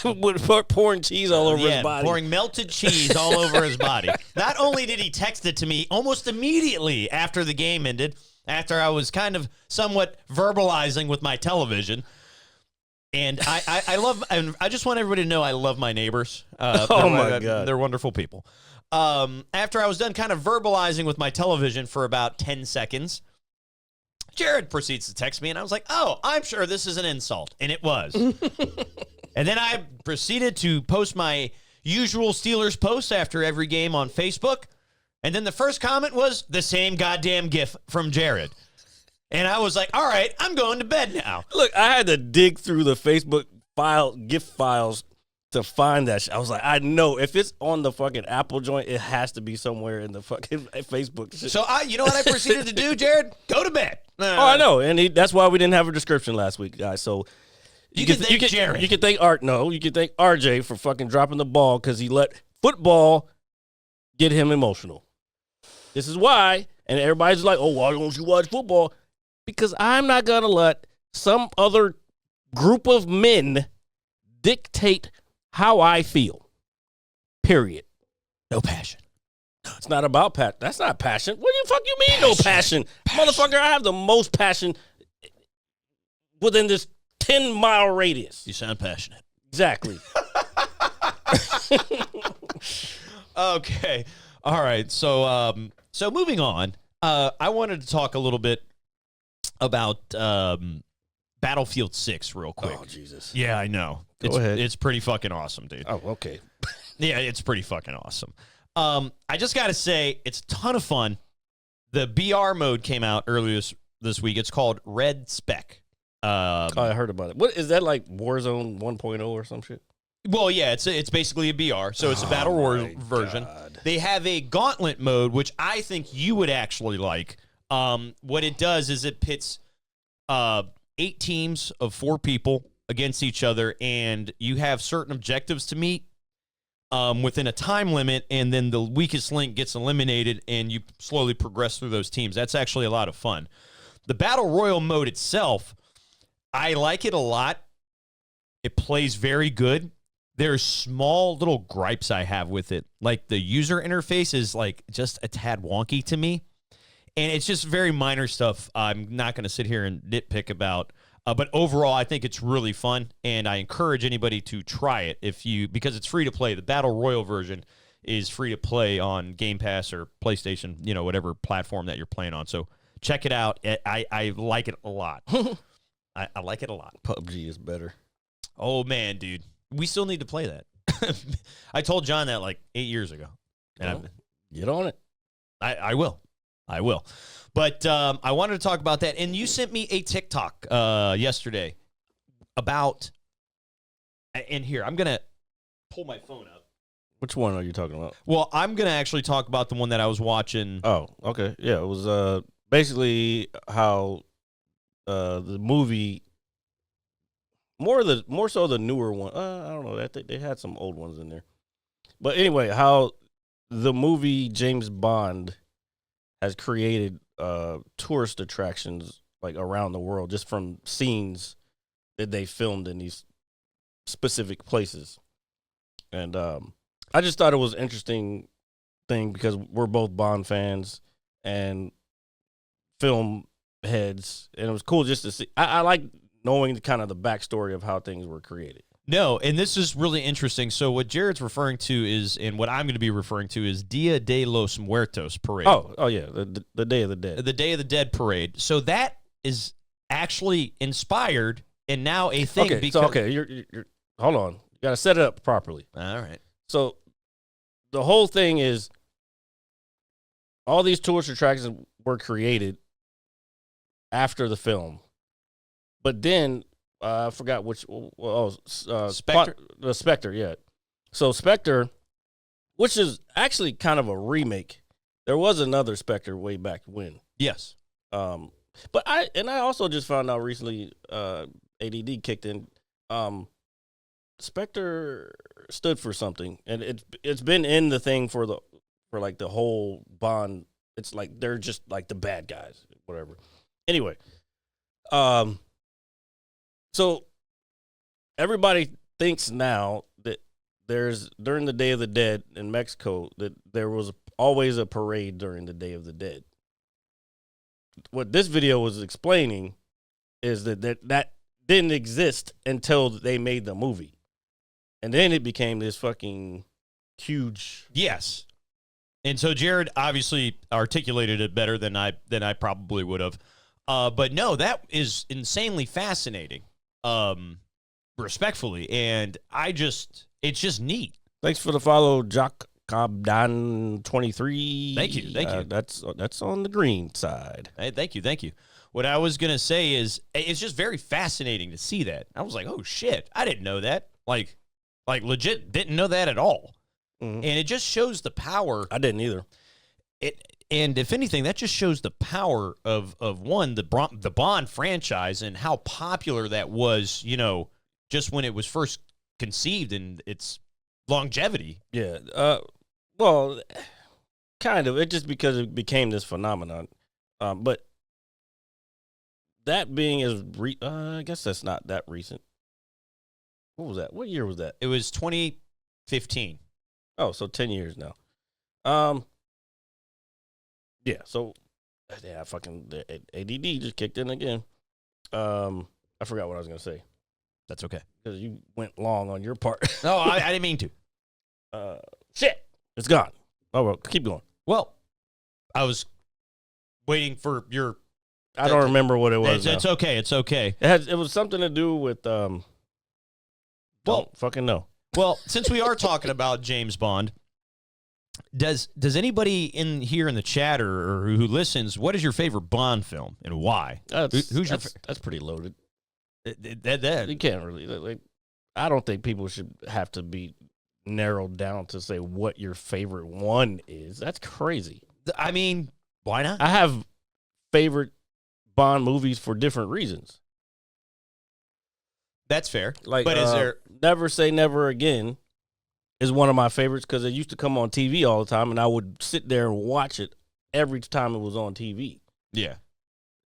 Speaker 4: with pouring cheese all over his body.
Speaker 3: Pouring melted cheese all over his body. Not only did he text it to me almost immediately after the game ended, after I was kind of somewhat verbalizing with my television, and I just want everybody to know I love my neighbors.
Speaker 4: Oh my God.
Speaker 3: They're wonderful people. After I was done kind of verbalizing with my television for about 10 seconds, Jared proceeds to text me, and I was like, oh, I'm sure this is an insult. And it was. And then I proceeded to post my usual Steelers posts after every game on Facebook. And then the first comment was the same goddamn GIF from Jared. And I was like, all right, I'm going to bed now.
Speaker 4: Look, I had to dig through the Facebook GIF files to find that shit. I was like, I know if it's on the fucking Apple joint, it has to be somewhere in the fucking Facebook shit.
Speaker 3: So you know what I proceeded to do, Jared? Go to bed.
Speaker 4: I know, and that's why we didn't have a description last week, guys. So
Speaker 3: you can thank Jared.
Speaker 4: You can thank you can thank RJ for fucking dropping the ball because he let football get him emotional. This is why, and everybody's like, oh, why don't you watch football? Because I'm not gonna let some other group of men dictate how I feel. Period.
Speaker 3: No passion.
Speaker 4: It's not about passion. That's not passion. What the fuck you mean, no passion? Motherfucker, I have the most passion. within this 10-mile radius.
Speaker 3: You sound passionate.
Speaker 4: Exactly.
Speaker 3: Okay. All right. So so moving on. I wanted to talk a little bit about Battlefield 6 real quick.
Speaker 4: Oh, Jesus.
Speaker 3: Yeah, I know.
Speaker 4: Go ahead.
Speaker 3: It's pretty fucking awesome, dude.
Speaker 4: Oh, okay.
Speaker 3: Yeah, it's pretty fucking awesome. I just got to say, it's a ton of fun. The BR mode came out earlier this week. It's called Red Spec.
Speaker 4: I heard about it. What is that, like Warzone 1.0 or some shit?
Speaker 3: Well, yeah, it's basically a BR, so it's a Battle Royale version.
Speaker 4: God.
Speaker 3: They have a Gauntlet mode, which I think you would actually like. What it does is it pits 8 teams of 4 people against each other, and you have certain objectives to meet within a time limit, and then the weakest link gets eliminated, and you slowly progress through those teams. That's actually a lot of fun. The Battle Royale mode itself, I like it a lot. It plays very good. There's small little gripes I have with it. Like the user interface is like just a tad wonky to me. And it's just very minor stuff I'm not going to sit here and nitpick about. But overall, I think it's really fun, and I encourage anybody to try it because it's free to play. The Battle Royale version is free to play on Game Pass or PlayStation, whatever platform that you're playing on. So check it out. I like it a lot. I like it a lot.
Speaker 4: PUBG is better.
Speaker 3: Oh, man, dude. We still need to play that. I told John that like 8 years ago. And
Speaker 4: Get on it.
Speaker 3: I will. But I wanted to talk about that. And you sent me a TikTok yesterday about, and here, I'm going to pull my phone up.
Speaker 4: Which one are you talking about?
Speaker 3: Well, I'm going to actually talk about the one that I was watching.
Speaker 4: Oh, okay. Yeah, it was basically how the movie, more so the newer one. I don't know. They had some old ones in there. But anyway, how the movie James Bond has created tourist attractions like around the world just from scenes that they filmed in these specific places. And I just thought it was an interesting thing because we're both Bond fans and film heads, and it was cool just to see. I like knowing kind of the backstory of how things were created.
Speaker 3: No, and this is really interesting. So what Jared's referring to is, and what I'm going to be referring to is Dia de los Muertos parade.
Speaker 4: Oh yeah, the Day of the Dead.
Speaker 3: The Day of the Dead parade. So that is actually inspired and now a thing.
Speaker 4: Okay,
Speaker 3: because
Speaker 4: you're hold on. You got to set it up properly.
Speaker 3: All right.
Speaker 4: So the whole thing is all these tourist attractions were created after the film, but then I forgot which.
Speaker 3: Spectre.
Speaker 4: The Spectre, yeah. So Spectre, which is actually kind of a remake. There was another Spectre way back when.
Speaker 3: Yes.
Speaker 4: But I also just found out recently, ADD kicked in. Spectre stood for something, and it's been in the thing for like the whole Bond. It's like they're just like the bad guys, whatever. Anyway, so everybody thinks now that there's during the Day of the Dead in Mexico that there was always a parade during the Day of the Dead. What this video was explaining is that didn't exist until they made the movie. And then it became this fucking huge.
Speaker 3: Yes. And so Jared obviously articulated it better than I probably would have. But no, that is insanely fascinating. Respectfully, and it's just neat.
Speaker 4: Thanks for the follow, Jock Cobdan 23.
Speaker 3: Thank you.
Speaker 4: That's on the green side.
Speaker 3: Hey, thank you. What I was gonna say is it's just very fascinating to see that. I was like, oh shit, I didn't know that. Like legit didn't know that at all. Mm-hmm. And it just shows the power.
Speaker 4: I didn't either.
Speaker 3: And if anything, that just shows the power of one, the Bond franchise and how popular that was, just when it was first conceived and its longevity.
Speaker 4: Yeah. Well, kind of. It just because it became this phenomenon. But that being I guess that's not that recent. What was that? What year was that?
Speaker 3: It was 2015.
Speaker 4: Oh, so 10 years now. Yeah, so fucking the ADD just kicked in again. I I forgot what I was gonna say
Speaker 3: That's okay.
Speaker 4: because you went long on your part.
Speaker 3: No, I didn't mean to.
Speaker 4: Shit, it's gone. Oh well, keep going.
Speaker 3: Well, I was waiting for your.
Speaker 4: I don't remember what it was.
Speaker 3: It's okay. It's okay.
Speaker 4: It was something to do with
Speaker 3: Well,
Speaker 4: don't fucking know.
Speaker 3: Well, since we are talking about James Bond, does anybody in here in the chat or who listens, what is your favorite Bond film and why? Who's your
Speaker 4: that's pretty loaded.
Speaker 3: that?
Speaker 4: You can't really. Like, I don't think people should have to be narrowed down to say what your favorite one is. That's crazy.
Speaker 3: I mean, why not?
Speaker 4: I have favorite Bond movies for different reasons.
Speaker 3: That's fair.
Speaker 4: Like,
Speaker 3: but is there?
Speaker 4: Never Say Never Again is one of my favorites because it used to come on TV all the time, and I would sit there and watch it every time it was on TV.
Speaker 3: Yeah.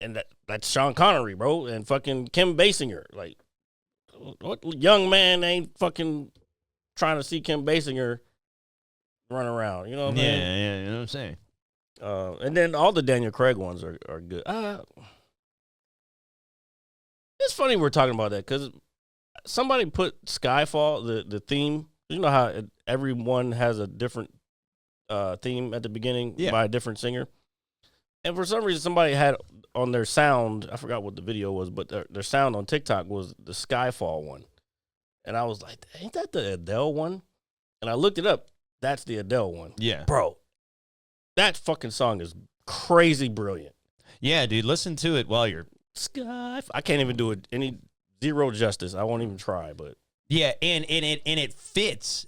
Speaker 4: And that's Sean Connery, bro, and fucking Kim Basinger. Like, what young man ain't fucking trying to see Kim Basinger run around? You know what I mean?
Speaker 3: Yeah, you know what I'm saying?
Speaker 4: And then all the Daniel Craig ones are good. It's funny we're talking about that because somebody put Skyfall, the theme. You know how everyone has a different theme at the beginning by a different singer. And for some reason, somebody had on their sound, I forgot what the video was, but their sound on TikTok was the Skyfall one. And I was like, ain't that the Adele one? And I looked it up. That's the Adele one.
Speaker 3: Yeah.
Speaker 4: Bro, that fucking song is crazy brilliant.
Speaker 3: Yeah, dude, listen to it while you're.
Speaker 4: I can't even do it any zero justice. I won't even try, but.
Speaker 3: Yeah, and it fits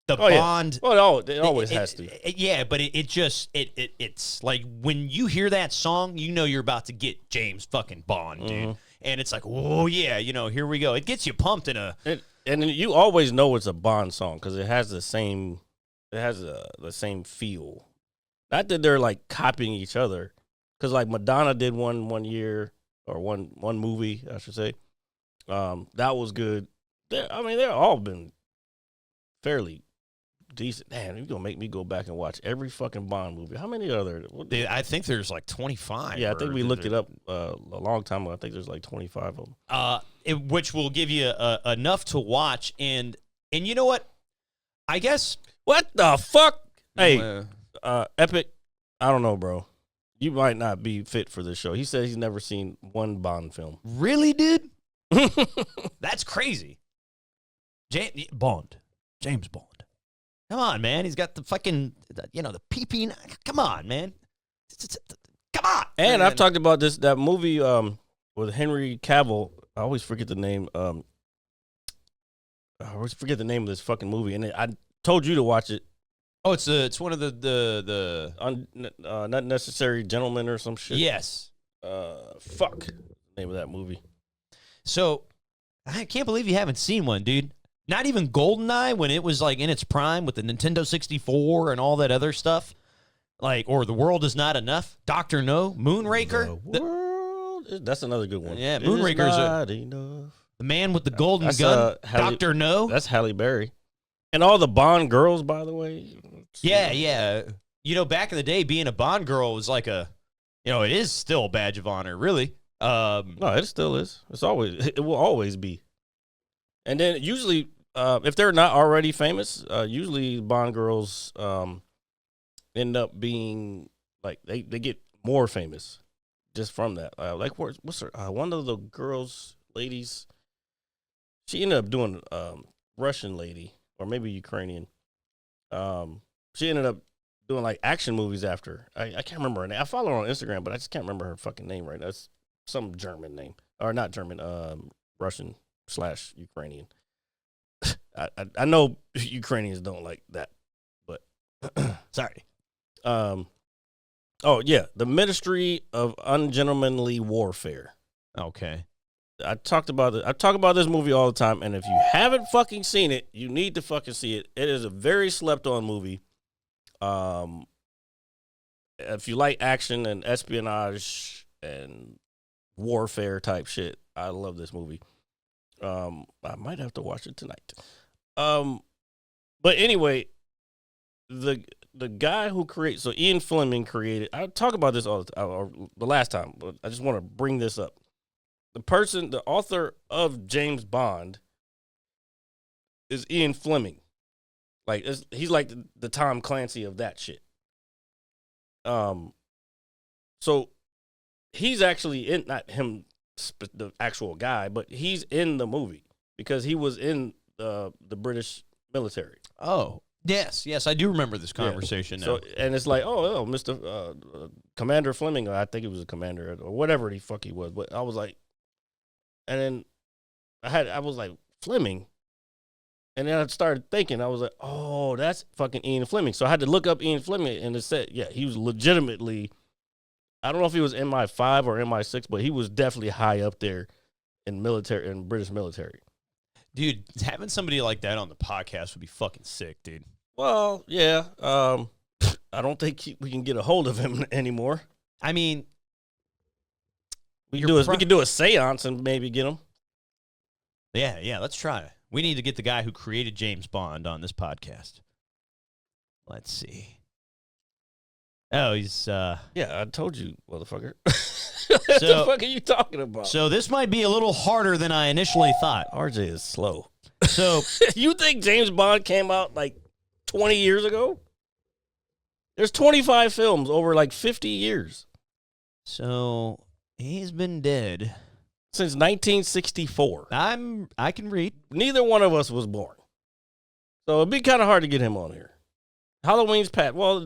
Speaker 3: the Bond.
Speaker 4: Yeah. Well, it always has to.
Speaker 3: Yeah, but it's like when you hear that song, you know you're about to get James fucking Bond, dude. And it's like, oh yeah, here we go. It gets you pumped in a.
Speaker 4: And you always know it's a Bond song because it has the same. It has the same feel. Not that they're like copying each other, because like Madonna did one year or one movie, I should say. That was good. They've all been fairly decent. Man, you're gonna make me go back and watch every fucking Bond movie. How many other?
Speaker 3: I think there's like 25.
Speaker 4: Yeah, I think we looked it up a long time ago. I think there's like 25 of them.
Speaker 3: Which will give you enough to watch, and you know what? I guess.
Speaker 4: What the fuck? Hey, Epic. I don't know, bro. You might not be fit for this show. He said he's never seen one Bond film.
Speaker 3: Really, dude? That's crazy. James Bond. Come on, man. He's got the fucking, the PP. Come on, man. Come on.
Speaker 4: And I've talked about that movie with Henry Cavill. I always forget the name. I always forget the name of this fucking movie. And I told you to watch it.
Speaker 3: Oh, it's one of the
Speaker 4: Not Necessary Gentlemen or some shit.
Speaker 3: Yes.
Speaker 4: Fuck. Name of that movie.
Speaker 3: So, I can't believe you haven't seen one, dude. Not even GoldenEye when it was like in its prime with the Nintendo 64 and all that other stuff. Like, or The World Is Not Enough. Dr. No, Moonraker.
Speaker 4: That's another good one.
Speaker 3: Yeah, Moonraker's
Speaker 4: enough.
Speaker 3: The Man with the Golden Gun. Dr. No.
Speaker 4: That's Halle Berry. And all the Bond girls, by the way.
Speaker 3: Yeah. Back in the day, being a Bond girl was like it is still a badge of honor, really.
Speaker 4: No, it still is. It will always be. And then usually, if they're not already famous, usually Bond girls end up being like they get more famous just from that. Like what's her? One of the ladies. She ended up doing Russian lady or maybe Ukrainian. She ended up doing like action movies after. I can't remember her name. I follow her on Instagram, but I just can't remember her fucking name right now. It's some German name. Or not German, Russian/Ukrainian. I know Ukrainians don't like that, but
Speaker 3: sorry.
Speaker 4: Oh yeah, the Ministry of Ungentlemanly Warfare.
Speaker 3: Okay.
Speaker 4: I talk about this movie all the time, and if you haven't fucking seen it, you need to fucking see it. It is a very slept-on movie. If you like action and espionage and warfare type shit, I love this movie. I might have to watch it tonight. But anyway, the guy who created, so Ian Fleming created. I talk about this all the time, or the last time, but I just want to bring this up. the author of James Bond is Ian Fleming. Like he's like the Tom Clancy of that shit. So he's actually in, not him, the actual guy, but he's in the movie because he was in the British military.
Speaker 3: Oh, yes, I do remember this conversation now.
Speaker 4: So, and it's like, oh, Mr. Commander Fleming, I think he was a commander or whatever the fuck he was. But I was like, and then I was like, Fleming? And then I started thinking, I was like, oh, that's fucking Ian Fleming. So I had to look up Ian Fleming, and it said, yeah, he was legitimately, I don't know if he was MI5 or MI6, but he was definitely high up there in British military.
Speaker 3: Dude, having somebody like that on the podcast would be fucking sick, dude.
Speaker 4: Well, yeah. I don't think we can get a hold of him anymore.
Speaker 3: I mean,
Speaker 4: we could do a seance and maybe get him.
Speaker 3: Yeah, let's try it. We need to get the guy who created James Bond on this podcast. Let's see. Oh, he's
Speaker 4: yeah, I told you, motherfucker. What the fuck are you talking about?
Speaker 3: So this might be a little harder than I initially thought.
Speaker 4: RJ is slow.
Speaker 3: So
Speaker 4: you think James Bond came out like 20 years ago? There's 25 films over like 50 years.
Speaker 3: So he's been dead
Speaker 4: since 1964.
Speaker 3: I can read.
Speaker 4: Neither one of us was born. So it'd be kind of hard to get him on here. Halloween's Pat. Well,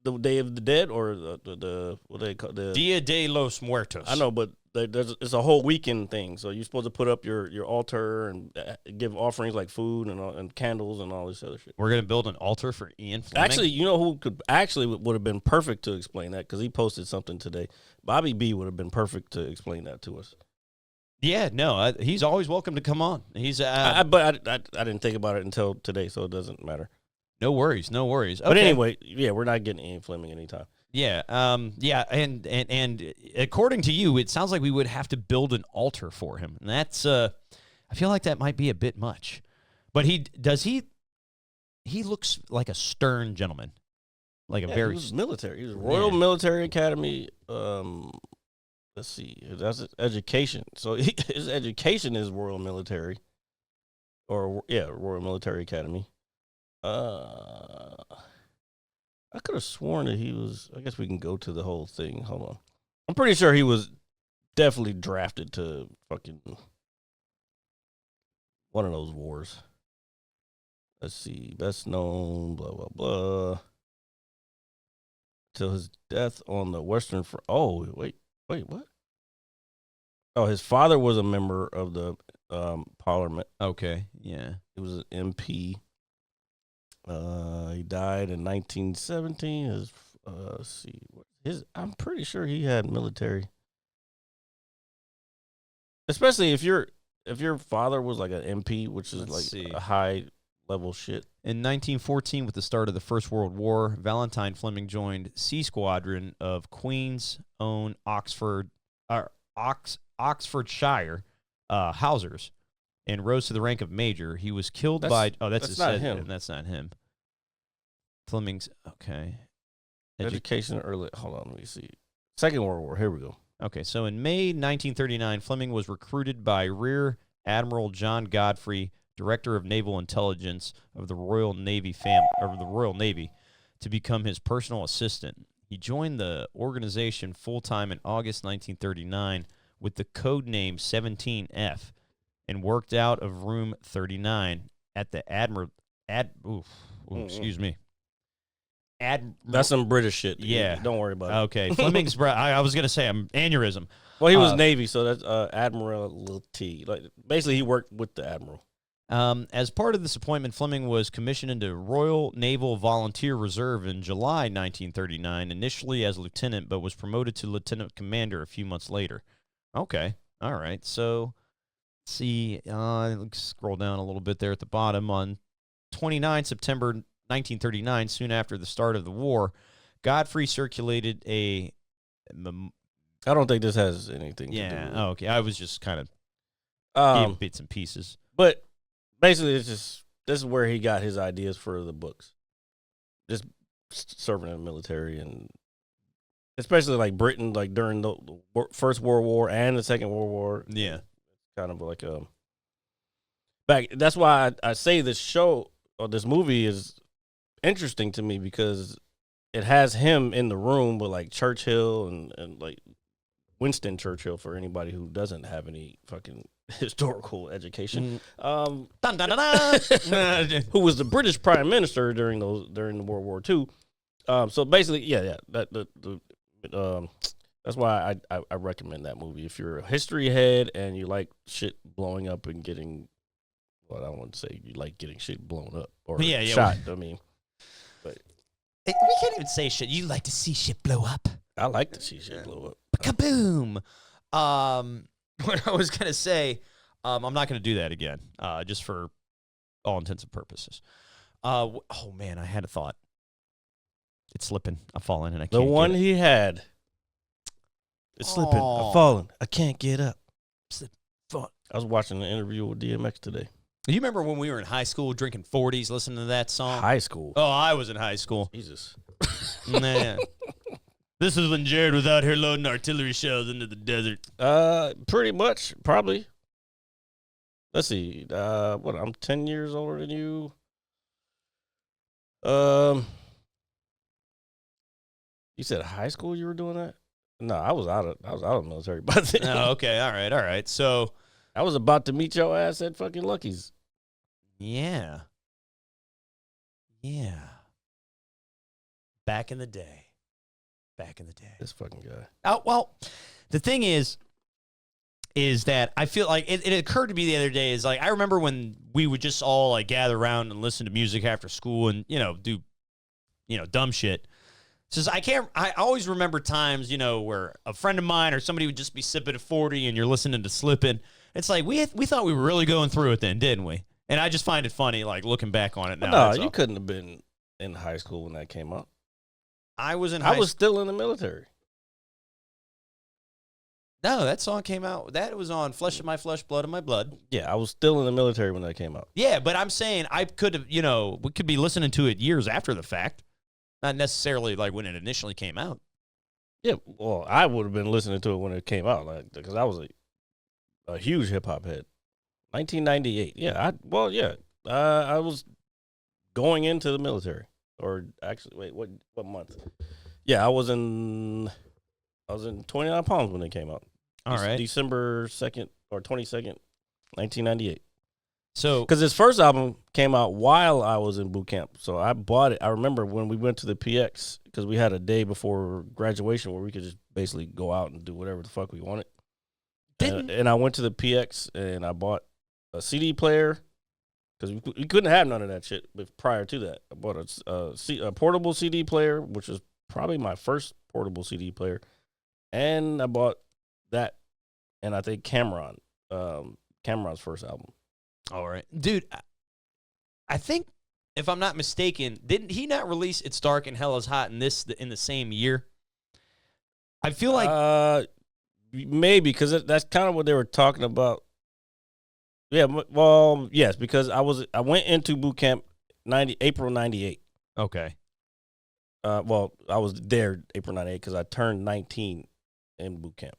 Speaker 4: the Day of the Dead or the what they call the
Speaker 3: Dia de los Muertos.
Speaker 4: I know, but it's a whole weekend thing. So you're supposed to put up your altar and give offerings like food and candles and all this other shit.
Speaker 3: We're gonna build an altar for Ian Fleming.
Speaker 4: Actually, you know who would have been perfect to explain that, because he posted something today. Bobby B would have been perfect to explain that to us.
Speaker 3: Yeah, no, he's always welcome to come on. He's
Speaker 4: but I didn't think about it until today, so it doesn't matter.
Speaker 3: No worries. Okay.
Speaker 4: But anyway, yeah, we're not getting Ian Fleming anytime.
Speaker 3: Yeah, and according to you, it sounds like we would have to build an altar for him. And that's I feel like that might be a bit much. But he looks like a stern gentleman. Like a very
Speaker 4: he was military. He was Royal Military Academy. Let's see. That's his education. So his education is Royal Military. Royal Military Academy. I could have sworn that he was. I guess we can go to the whole thing. Hold on. I'm pretty sure he was definitely drafted to fucking one of those wars. Let's see. Best known, blah, blah, blah. Till his death on the Western Front. Oh, wait, what? Oh, his father was a member of the Parliament.
Speaker 3: okay. Yeah,
Speaker 4: He was an MP. He died in 1917. Let's see. I'm pretty sure he had military. Especially if your father was like an MP, which is a high level shit.
Speaker 3: In 1914, with the start of the First World War, Valentine Fleming joined C Squadron of Queen's Own Oxfordshire Housers and rose to the rank of major. He was killed by... Oh, that's not him. That's not him. Fleming's... Okay.
Speaker 4: Education early... Hold on, let me see. Second World War. Here we go.
Speaker 3: Okay, so in May 1939, Fleming was recruited by Rear Admiral John Godfrey, Director of Naval Intelligence of the Royal Navy to become his personal assistant. He joined the organization full-time in August 1939 with the code name 17F and worked out of room 39 at the
Speaker 4: That's some British shit.
Speaker 3: Yeah.
Speaker 4: Don't worry about it.
Speaker 3: Okay. Fleming's, I was going to say, aneurysm.
Speaker 4: Well, he was Navy, so that's Admiralty. Like, basically, he worked with the Admiral.
Speaker 3: As part of this appointment, Fleming was commissioned into Royal Naval Volunteer Reserve in July 1939, initially as lieutenant, but was promoted to lieutenant commander a few months later. Okay. All right. So, let's see. Let's scroll down a little bit there at the bottom. On 29 September 1939, soon after the start of the war, Godfrey circulated a...
Speaker 4: I don't think this has anything to do with it.
Speaker 3: Oh, okay. I was just kind of giving bits and pieces.
Speaker 4: But basically, it's just this is where he got his ideas for the books. Just serving in the military and especially like Britain, like during the First World War and the Second World War.
Speaker 3: Yeah.
Speaker 4: Kind of like back. That's why I say this show or this movie is interesting to me because it has him in the room with like Churchill and like Winston Churchill for anybody who doesn't have any fucking historical education.
Speaker 3: Dun, dun, dun, dun.
Speaker 4: Who was the British Prime Minister during the World War II. So basically, yeah. That's why I recommend that movie if you're a history head and you like shit blowing up and getting. Well, I don't want to say you like getting shit blown up or shot. I mean, but
Speaker 3: We can't even say shit. You like to see shit blow up.
Speaker 4: I like to see shit blow up.
Speaker 3: Kaboom! What I was gonna say, I'm not gonna do that again. Just for all intents and purposes. Oh man, I had a thought. It's slipping. I'm falling, and I can't.
Speaker 4: The one
Speaker 3: get it.
Speaker 4: he had. It's slipping. I'm falling. I can't get up. I was watching an interview with DMX today.
Speaker 3: You remember when we were in high school drinking 40s, listening to that song?
Speaker 4: High school.
Speaker 3: Oh, I was in high school.
Speaker 4: Jesus.
Speaker 3: Man. This is when Jared was out here loading artillery shells into the desert.
Speaker 4: Pretty much, probably. Let's see. I'm 10 years older than you. You said high school you were doing that? No, I was out of the military by then.
Speaker 3: Oh, okay. All right. So
Speaker 4: I was about to meet your ass at fucking Lucky's.
Speaker 3: yeah. Back in the day.
Speaker 4: This fucking guy.
Speaker 3: Oh, well, the thing is that I feel like it occurred to me the other day is like I remember when we would just all like gather around and listen to music after school and do dumb shit. Says I always remember times where a friend of mine or somebody would just be sipping a 40 and you're listening to Slippin'. It's like we thought we were really going through it then, didn't we? And I just find it funny like looking back on it now.
Speaker 4: No, you couldn't have been in high school when that came out.
Speaker 3: I was
Speaker 4: still in the military.
Speaker 3: No, that song came out. That was on Flesh of My Flesh, Blood of My Blood.
Speaker 4: Yeah, I was still in the military when that came out.
Speaker 3: Yeah, but I'm saying I could have, we could be listening to it years after the fact. Not necessarily like when it initially came out.
Speaker 4: Yeah, well, I would have been listening to it when it came out, because I was a huge hip hop head. 1998. Yeah, I was going into the military, or actually, wait, what month? Yeah, I was in 29 Palms when it came out.
Speaker 3: All right,
Speaker 4: December 2nd or 22nd, 1998.
Speaker 3: So,
Speaker 4: because his first album came out while I was in boot camp, so I bought it. I remember when we went to the PX because we had a day before graduation where we could just basically go out and do whatever the fuck we wanted. And I went to the PX and I bought a CD player because we couldn't have none of that shit. But prior to that, I bought a portable CD player, which was probably my first portable CD player, and I bought that, and I think Cameron's first album.
Speaker 3: All right. Dude, I think, if I'm not mistaken, didn't he not release It's Dark and Hell is Hot in the same year? I feel like...
Speaker 4: maybe, because that's kind of what they were talking about. Yeah, well, yes, because I went into boot camp April 98.
Speaker 3: Okay.
Speaker 4: Well, I was there April 98 because I turned 19 in boot camp.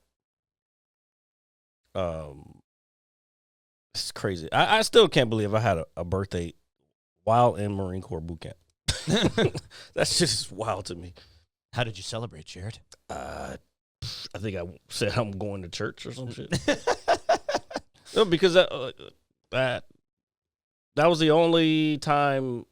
Speaker 4: It's crazy. I still can't believe I had a birthday while in Marine Corps boot camp. That's just wild to me.
Speaker 3: How did you celebrate, Jared?
Speaker 4: I think I said I'm going to church or some shit. No, because that was the only time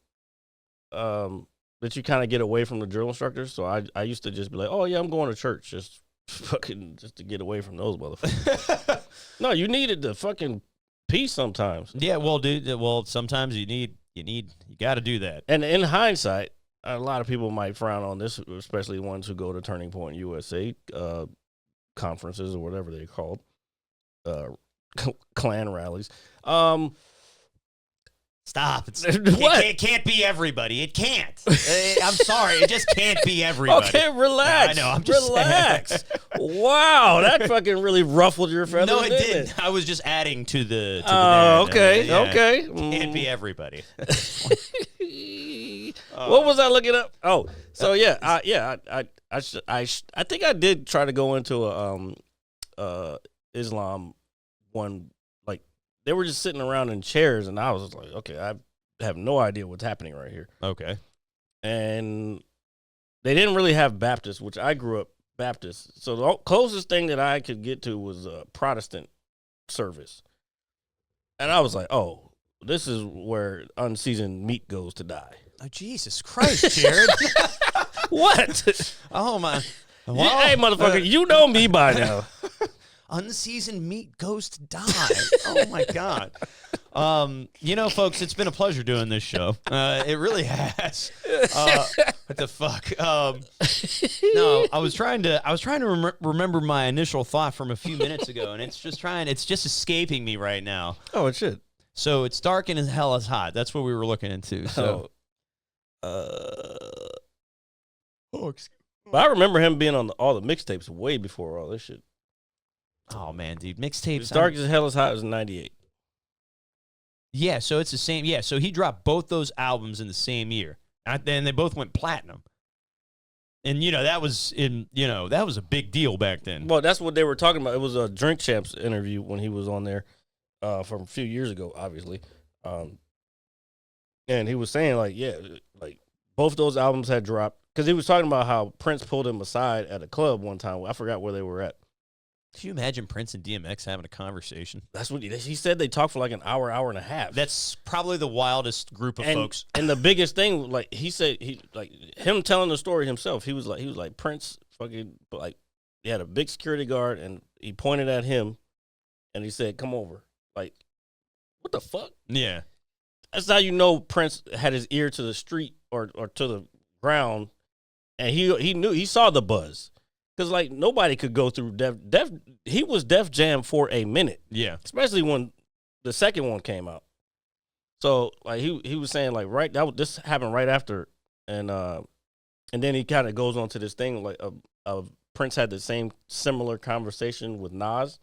Speaker 4: that you kind of get away from the drill instructors. So I used to just be like, oh yeah, I'm going to church, just to get away from those motherfuckers. No, you needed the fucking peace sometimes.
Speaker 3: Yeah, well, dude. Well, sometimes you got to do that.
Speaker 4: And in hindsight, a lot of people might frown on this, especially ones who go to Turning Point USA conferences or whatever they're called, Klan rallies.
Speaker 3: Stop.
Speaker 4: What?
Speaker 3: It can't be everybody. It can't. I'm sorry. It just can't be everybody.
Speaker 4: Okay, relax.
Speaker 3: I know. I'm just
Speaker 4: relax. Wow, that fucking really ruffled your feathers.
Speaker 3: No, it didn't. I was just adding to the.
Speaker 4: Oh, okay,
Speaker 3: yeah.
Speaker 4: okay.
Speaker 3: Can't be everybody.
Speaker 4: What was I looking up? Oh, so I think I did try to go into a Islam one. Like they were just sitting around in chairs, and I was like, okay, I have no idea what's happening right here.
Speaker 3: Okay.
Speaker 4: And they didn't really have Baptist, which I grew up Baptist. So the closest thing that I could get to was a Protestant service. And I was like, oh, this is where unseasoned meat goes to die.
Speaker 3: Oh, Jesus Christ, Jared.
Speaker 4: What?
Speaker 3: Oh, my.
Speaker 4: Hey, motherfucker, you know me by now.
Speaker 3: Unseasoned meat goes to die. Oh, my God. Folks, it's been a pleasure doing this show. It really has. What the fuck? No, I was trying to remember my initial thought from a few minutes ago, and it's just escaping me right now.
Speaker 4: Oh, it should.
Speaker 3: So it's dark and as hell is hot. That's what we were looking into. So,
Speaker 4: but I remember him being on all the mixtapes way before all this shit.
Speaker 3: Oh man, dude, mixtapes.
Speaker 4: As Dark as Hell is Hot was '98.
Speaker 3: Yeah, so it's the same. Yeah, so he dropped both those albums in the same year, and they both went platinum. And that was a big deal back then.
Speaker 4: Well, that's what they were talking about. It was a Drink Champs interview when he was on there from a few years ago, obviously. And he was saying like both those albums had dropped because he was talking about how Prince pulled him aside at a club one time. I forgot where they were at.
Speaker 3: Can you imagine Prince and DMX having a conversation?
Speaker 4: That's what he said. They talked for like an hour and a half.
Speaker 3: That's probably the wildest group of folks.
Speaker 4: And the biggest thing, like he said, him telling the story himself. He was like Prince fucking like he had a big security guard and he pointed at him, and he said, "Come over." Like, what the fuck?
Speaker 3: Yeah,
Speaker 4: that's how you know Prince had his ear to the street or to the ground, and he saw the buzz. Because, like, nobody could go through he was Def Jam for a minute.
Speaker 3: Yeah.
Speaker 4: Especially when the second one came out. So, like, he was saying, like, this happened right after. And then he kind of goes on to this thing, like, Prince had the same similar conversation with Nas.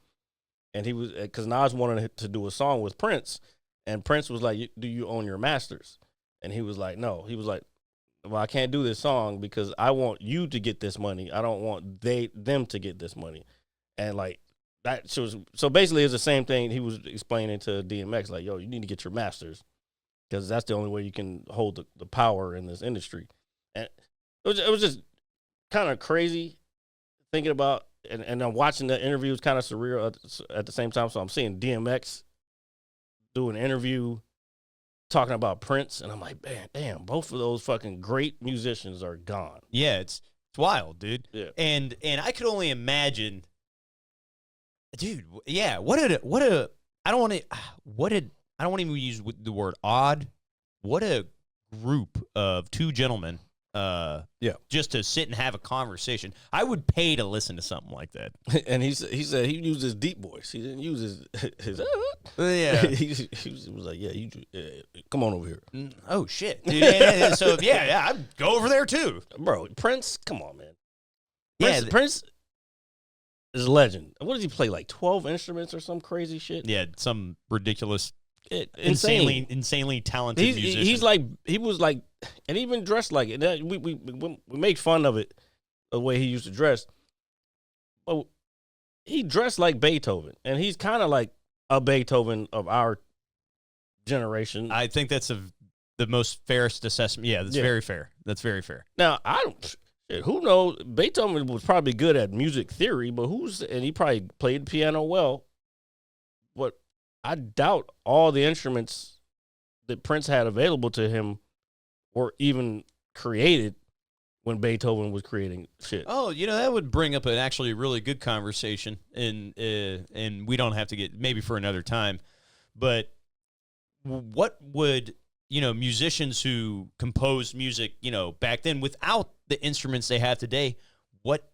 Speaker 4: And because Nas wanted to do a song with Prince. And Prince was like, do you own your masters? And he was like, no. He was like, well, I can't do this song because I want you to get this money. I don't want them to get this money. And like that shows. So basically it's the same thing he was explaining to DMX, like, yo, you need to get your masters because that's the only way you can hold the power in this industry. And it was just kind of crazy thinking about, and I'm watching the interview. It's kind of surreal at the same time. So I'm seeing DMX do an interview talking about Prince, and I'm like, man, damn, both of those fucking great musicians are gone.
Speaker 3: Yeah, it's wild, dude.
Speaker 4: Yeah.
Speaker 3: And I could only imagine, dude. Yeah, I don't want to even use the word odd. What a group of two gentlemen. Just to sit and have a conversation. I would pay to listen to something like that.
Speaker 4: And he said he used his deep voice. He didn't use his
Speaker 3: yeah.
Speaker 4: he was like, come on over here.
Speaker 3: Oh shit, dude. And so yeah, I'd go over there too,
Speaker 4: bro. Prince, come on, man. Prince is a legend. What does he play? Like 12 instruments or some crazy shit?
Speaker 3: Yeah, some ridiculous,
Speaker 4: insanely
Speaker 3: talented musician.
Speaker 4: He was like, and even dressed like it. We made fun of it, the way he used to dress. But he dressed like Beethoven, and he's kind of like a Beethoven of our generation.
Speaker 3: I think that's the most fairest assessment. Yeah, that's very fair. That's very fair.
Speaker 4: Now, who knows? Beethoven was probably good at music theory, but and he probably played piano well. But I doubt all the instruments that Prince had available to him were even created when Beethoven was creating shit.
Speaker 3: Oh, that would bring up an actually really good conversation, and we don't have to get maybe for another time. But what would musicians who composed music back then without the instruments they have today? What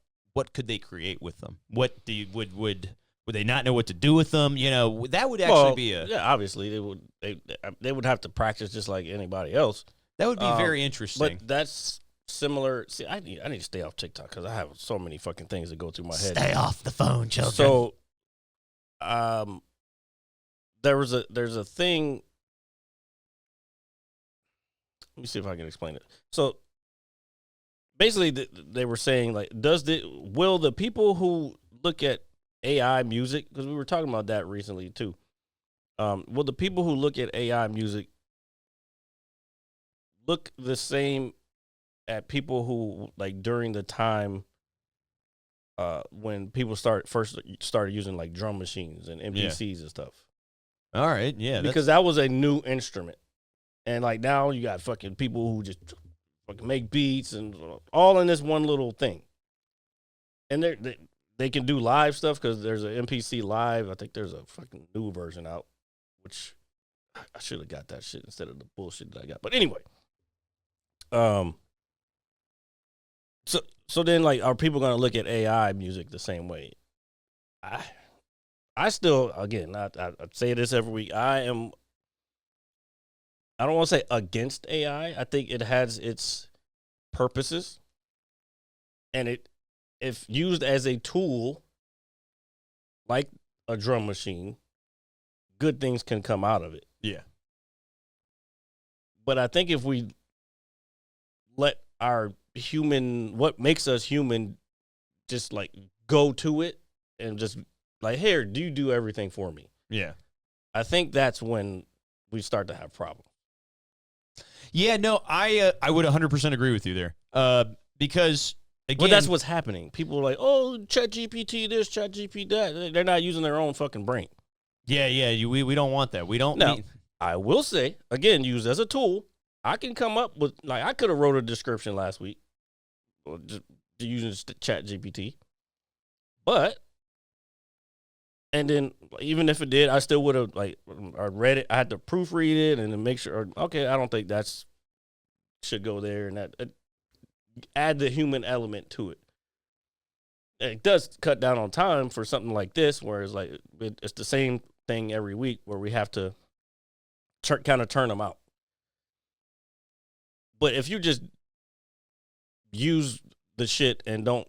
Speaker 3: could they create with them? What would they not know what to do with them? That would actually be
Speaker 4: obviously they would have to practice just like anybody else.
Speaker 3: That would be very interesting.
Speaker 4: But that's similar. See, I need to stay off TikTok because I have so many fucking things that go through my head.
Speaker 3: Stay off the phone, children.
Speaker 4: So, there's a thing. me see if I can explain it. So basically, they were saying like, will the people who look at AI music, because we were talking about that recently too, will the people who look at AI music look the same at people who like during the time when people first started using like drum machines and MPCs and stuff?
Speaker 3: All right, yeah,
Speaker 4: Because that was a new instrument, and like now you got fucking people who just fucking make beats and all in this one little thing, and they can do live stuff because there's an MPC live. I think there's a fucking new version out, which I should have got that shit instead of the bullshit that I got. But anyway, so then like, are people gonna look at AI music the same way? I still, again, I say this every week. I don't want to say against AI. I think it has its purposes, and if used as a tool, like a drum machine, good things can come out of it.
Speaker 3: Yeah.
Speaker 4: But I think if we let what makes us human, just like go to it and just like, here, you do everything for me.
Speaker 3: Yeah.
Speaker 4: I think that's when we start to have problems.
Speaker 3: Yeah, no, I would 100% agree with you there. Because again,
Speaker 4: But that's what's happening. People are like, oh, ChatGPT this, ChatGPT that. They're not using their own fucking brain.
Speaker 3: Yeah, we don't want that. We don't
Speaker 4: Now,
Speaker 3: need.
Speaker 4: I will say, again, used as a tool, I can come up with, like, I could have wrote a description last week just using ChatGPT. But, and then even if it did, I still would have, like, I read it. I had to proofread it and then make sure, okay, I don't think that's should go there, and that add the human element to it. And it does cut down on time for something like this, where it's like it's the same thing every week where we have to kind of turn them out. But if you just use the shit and don't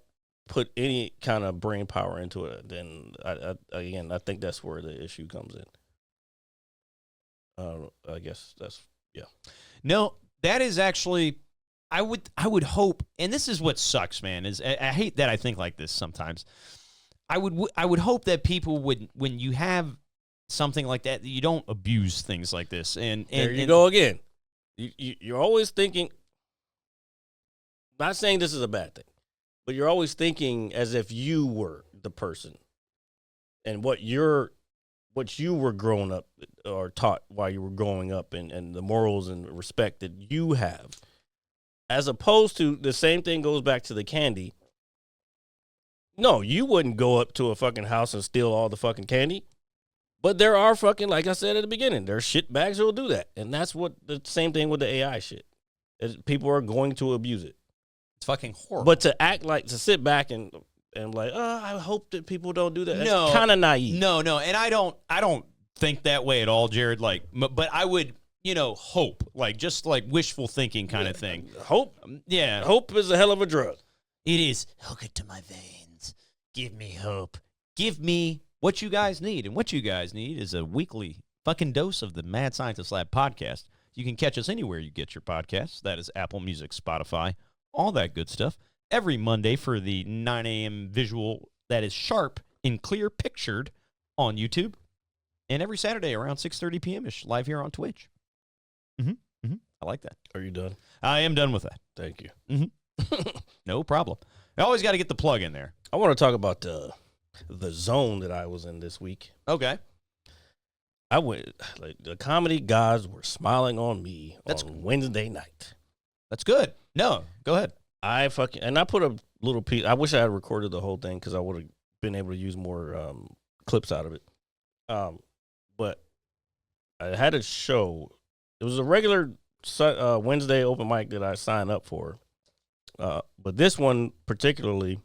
Speaker 4: put any kind of brain power into it, then I think that's where the issue comes in. I guess that's, yeah.
Speaker 3: No, that is actually, I would hope, and this is what sucks, man, is I hate that I think like this sometimes. I would hope that people would, when you have something like that you don't abuse things like this. And
Speaker 4: there you go again. You're always thinking, not saying this is a bad thing, but you're always thinking as if you were the person and what you were growing up or taught while you were growing up, and the morals and respect that you have, as opposed to the same thing goes back to the candy. No, you wouldn't go up to a fucking house and steal all the fucking candy. But there are fucking, like I said at the beginning, there's shit bags who will do that. And that's what the same thing with the AI shit. People are going to abuse it.
Speaker 3: it's fucking horrible.
Speaker 4: But to sit back and like, oh, I hope that people don't do that. That's
Speaker 3: No,
Speaker 4: kind of naive.
Speaker 3: No, and I don't think that way at all, Jared. Like, but I would, hope, like, just like wishful thinking kind of thing.
Speaker 4: Hope.
Speaker 3: Yeah,
Speaker 4: Hope is a hell of a drug.
Speaker 3: it is. Hook it to my veins. Give me hope. Give me what you guys need, and what you guys need is a weekly fucking dose of the Mad Scientist Lab podcast. You can catch us anywhere you get your podcasts. That is Apple Music, Spotify, all that good stuff. Every Monday for the 9 a.m. visual that is sharp and clear pictured on YouTube. And every Saturday around 6:30 p.m.-ish, live here on Twitch. I like that.
Speaker 4: Are you done?
Speaker 3: I am done with that.
Speaker 4: Thank you.
Speaker 3: No problem. I always got to get the plug in there.
Speaker 4: I want to talk about the zone that I was in this week.
Speaker 3: Okay.
Speaker 4: I went, like, the comedy gods were smiling on me on Wednesday night.
Speaker 3: That's good. No, go ahead.
Speaker 4: I put a little piece. I wish I had recorded the whole thing because I would have been able to use more clips out of it. But I had a show. It was a regular Wednesday open mic that I signed up for. But this one particularly,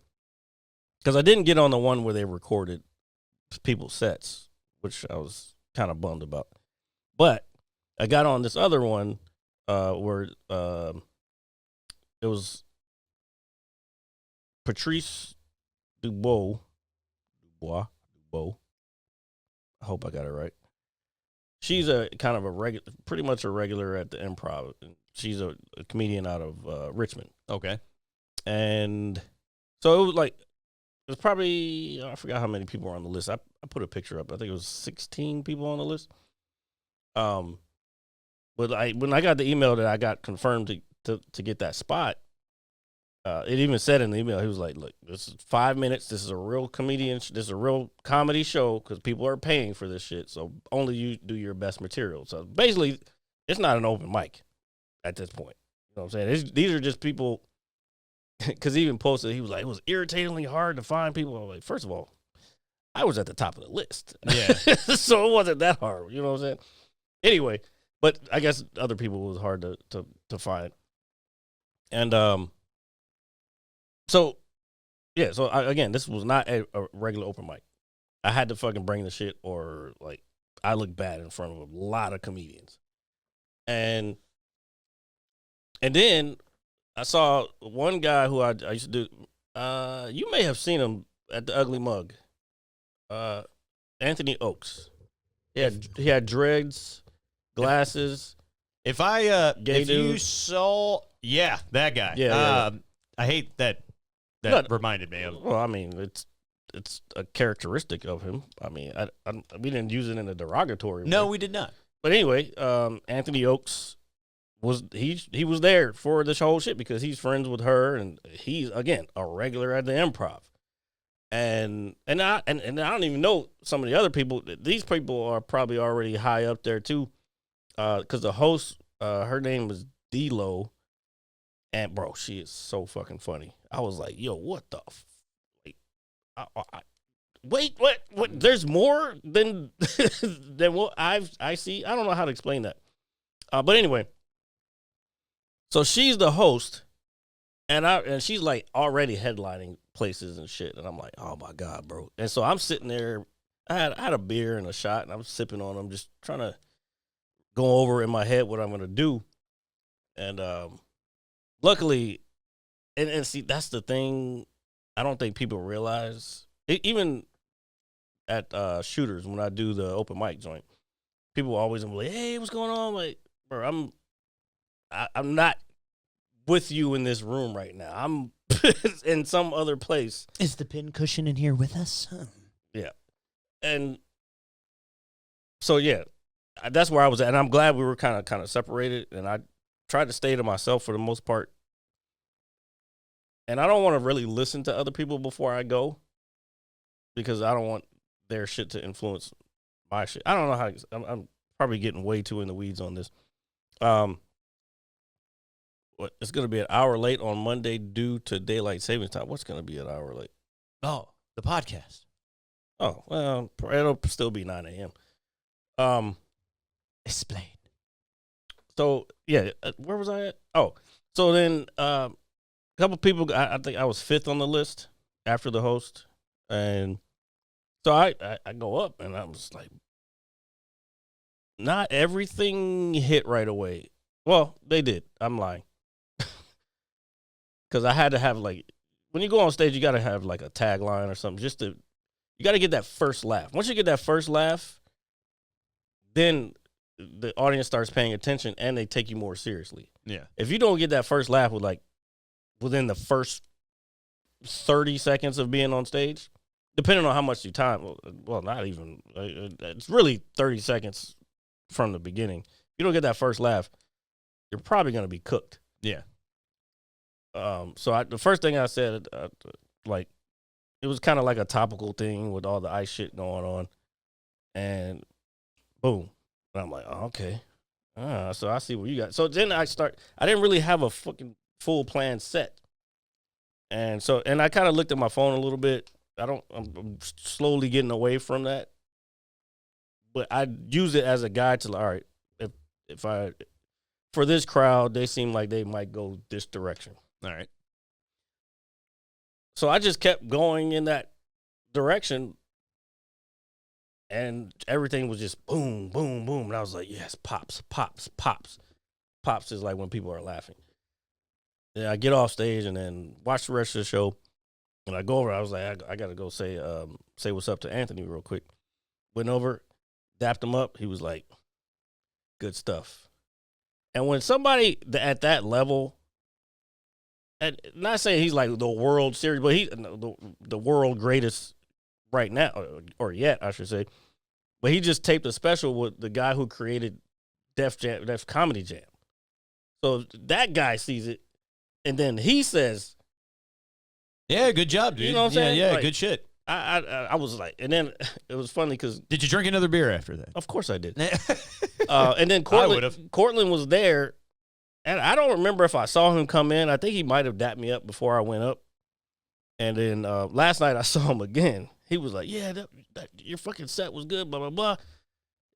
Speaker 4: because I didn't get on the one where they recorded people's sets, which I was kind of bummed about. But I got on this other one where it was Patrice Dubois. I hope I got it right. she's a kind of a regular, pretty much a regular at the Improv. She's a comedian out of Richmond.
Speaker 3: Okay.
Speaker 4: And so it was like, it was probably, I forgot how many people were on the list. I put a picture up. I think it was 16 people on the list. But when I got the email that I got confirmed to get that spot, it even said in the email, he was like, look, this is 5 minutes. This is a real comedian. This is a real comedy show because people are paying for this shit. So only you do your best material. So basically, it's not an open mic at this point. You know what I'm saying? These are just people, because he even posted, he was like, it was irritatingly hard to find people. I was like, first of all, I was at the top of the list.
Speaker 3: Yeah.
Speaker 4: So it wasn't that hard. You know what I'm saying? Anyway, but I guess other people was hard to find. And so again, this was not a regular open mic. I had to fucking bring the shit, or like I look bad in front of a lot of comedians. And then I saw one guy who I used to do. You may have seen him at the Ugly Mug. Anthony Oakes. He had dreads, glasses.
Speaker 3: If I
Speaker 4: Gay
Speaker 3: if you
Speaker 4: dude.
Speaker 3: saw, yeah, that guy.
Speaker 4: Yeah.
Speaker 3: I hate that. That
Speaker 4: No.
Speaker 3: reminded me of.
Speaker 4: Well, I mean, it's a characteristic of him. I mean, we didn't use it in a derogatory way.
Speaker 3: No, we did not.
Speaker 4: But anyway, Anthony Oakes was there for this whole shit because he's friends with her, and he's again a regular at the Improv. And I don't even know some of the other people. These people are probably already high up there too, because the host, her name was D-Lo, and bro, she is so fucking funny. I was like, yo, what the? Wait, what? There's more than than what I see. I don't know how to explain that. But anyway, so she's the host, and she's like already headlining places and shit, and I'm like, oh my god, bro. And so I'm sitting there. I had a beer and a shot, and I'm sipping on them, just trying to go over in my head what I'm gonna do. And luckily, and see, that's the thing. I don't think people realize. Even at shooters, when I do the open mic joint, people always am like, "Hey, what's going on?" Like, bro, I'm not with you in this room right now. I'm in some other place.
Speaker 3: Is the pin cushion in here with us?
Speaker 4: Yeah, and so yeah, that's where I was at, and I'm glad we were kind of separated. And I tried to stay to myself for the most part. And I don't want to really listen to other people before I go, because I don't want their shit to influence my shit. I don't know how. I'm probably getting way too in the weeds on this. It's going to be an hour late on Monday due to daylight savings time. What's going to be an hour late?
Speaker 3: Oh, the podcast.
Speaker 4: Oh, well, it'll still be 9 a.m.
Speaker 3: Explain.
Speaker 4: So yeah, where was I at? Oh, so then a couple people. I think I was fifth on the list after the host, and so I go up, and I was like, not everything hit right away. Well, they did. I'm lying, because I had to have, like, when you go on stage, you got to have like a tagline or something. You got to get that first laugh. Once you get that first laugh, then the audience starts paying attention and they take you more seriously.
Speaker 3: Yeah.
Speaker 4: If you don't get that first laugh within the first 30 seconds of being on stage, depending on how much you time, well, not even, it's really 30 seconds from the beginning. If you don't get that first laugh, you're probably going to be cooked.
Speaker 3: Yeah.
Speaker 4: So the first thing I said, like, it was kind of like a topical thing with all the ice shit going on, and boom. And I'm like, oh, okay. So I see what you got. So then I didn't really have a fucking full plan set. And I kind of looked at my phone a little bit. I'm slowly getting away from that. But I use it as a guide to, all right, for this crowd, they seem like they might go this direction.
Speaker 3: All right.
Speaker 4: So I just kept going in that direction, and everything was just boom, boom, boom. And I was like, yes, pops, pops, pops. Pops is like when people are laughing. Then I get off stage and then watch the rest of the show. And I go over, I was like, I got to go say what's up to Anthony real quick. Went over, dapped him up. He was like, good stuff. And when somebody at that level, and not saying he's like the World Series, but he's the world greatest right now, or yet, I should say. But he just taped a special with the guy who created Def Comedy Jam. So that guy sees it, and then he says,
Speaker 3: Yeah, good job, dude.
Speaker 4: You know what I'm saying?
Speaker 3: Yeah,
Speaker 4: Like,
Speaker 3: good shit.
Speaker 4: I was like, and then it was funny because,
Speaker 3: Did you drink another beer after that?
Speaker 4: of course I did. And then
Speaker 3: I would've.
Speaker 4: Cortland was there, and I don't remember if I saw him come in. I think he might have dapped me up before I went up. And then last night I saw him again. He was like, yeah, that your fucking set was good, blah, blah, blah.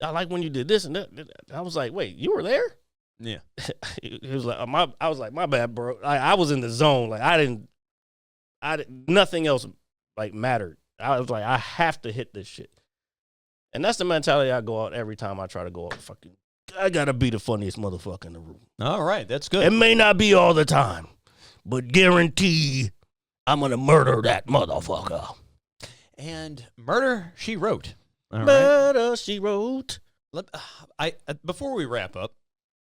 Speaker 4: I like when you did this and that. I was like, wait, you were there?
Speaker 3: Yeah.
Speaker 4: He was like, I was like, my bad, bro. I was in the zone. Like, nothing else, like, mattered. I was like, I have to hit this shit. And that's the mentality I go out every time I try to go out. Fucking, I got to be the funniest motherfucker in the room.
Speaker 3: All right, that's good.
Speaker 4: It may not be all the time, but guarantee I'm going to murder that motherfucker.
Speaker 3: And Murder, She Wrote. All right.
Speaker 4: Murder, she wrote.
Speaker 3: Before we wrap up,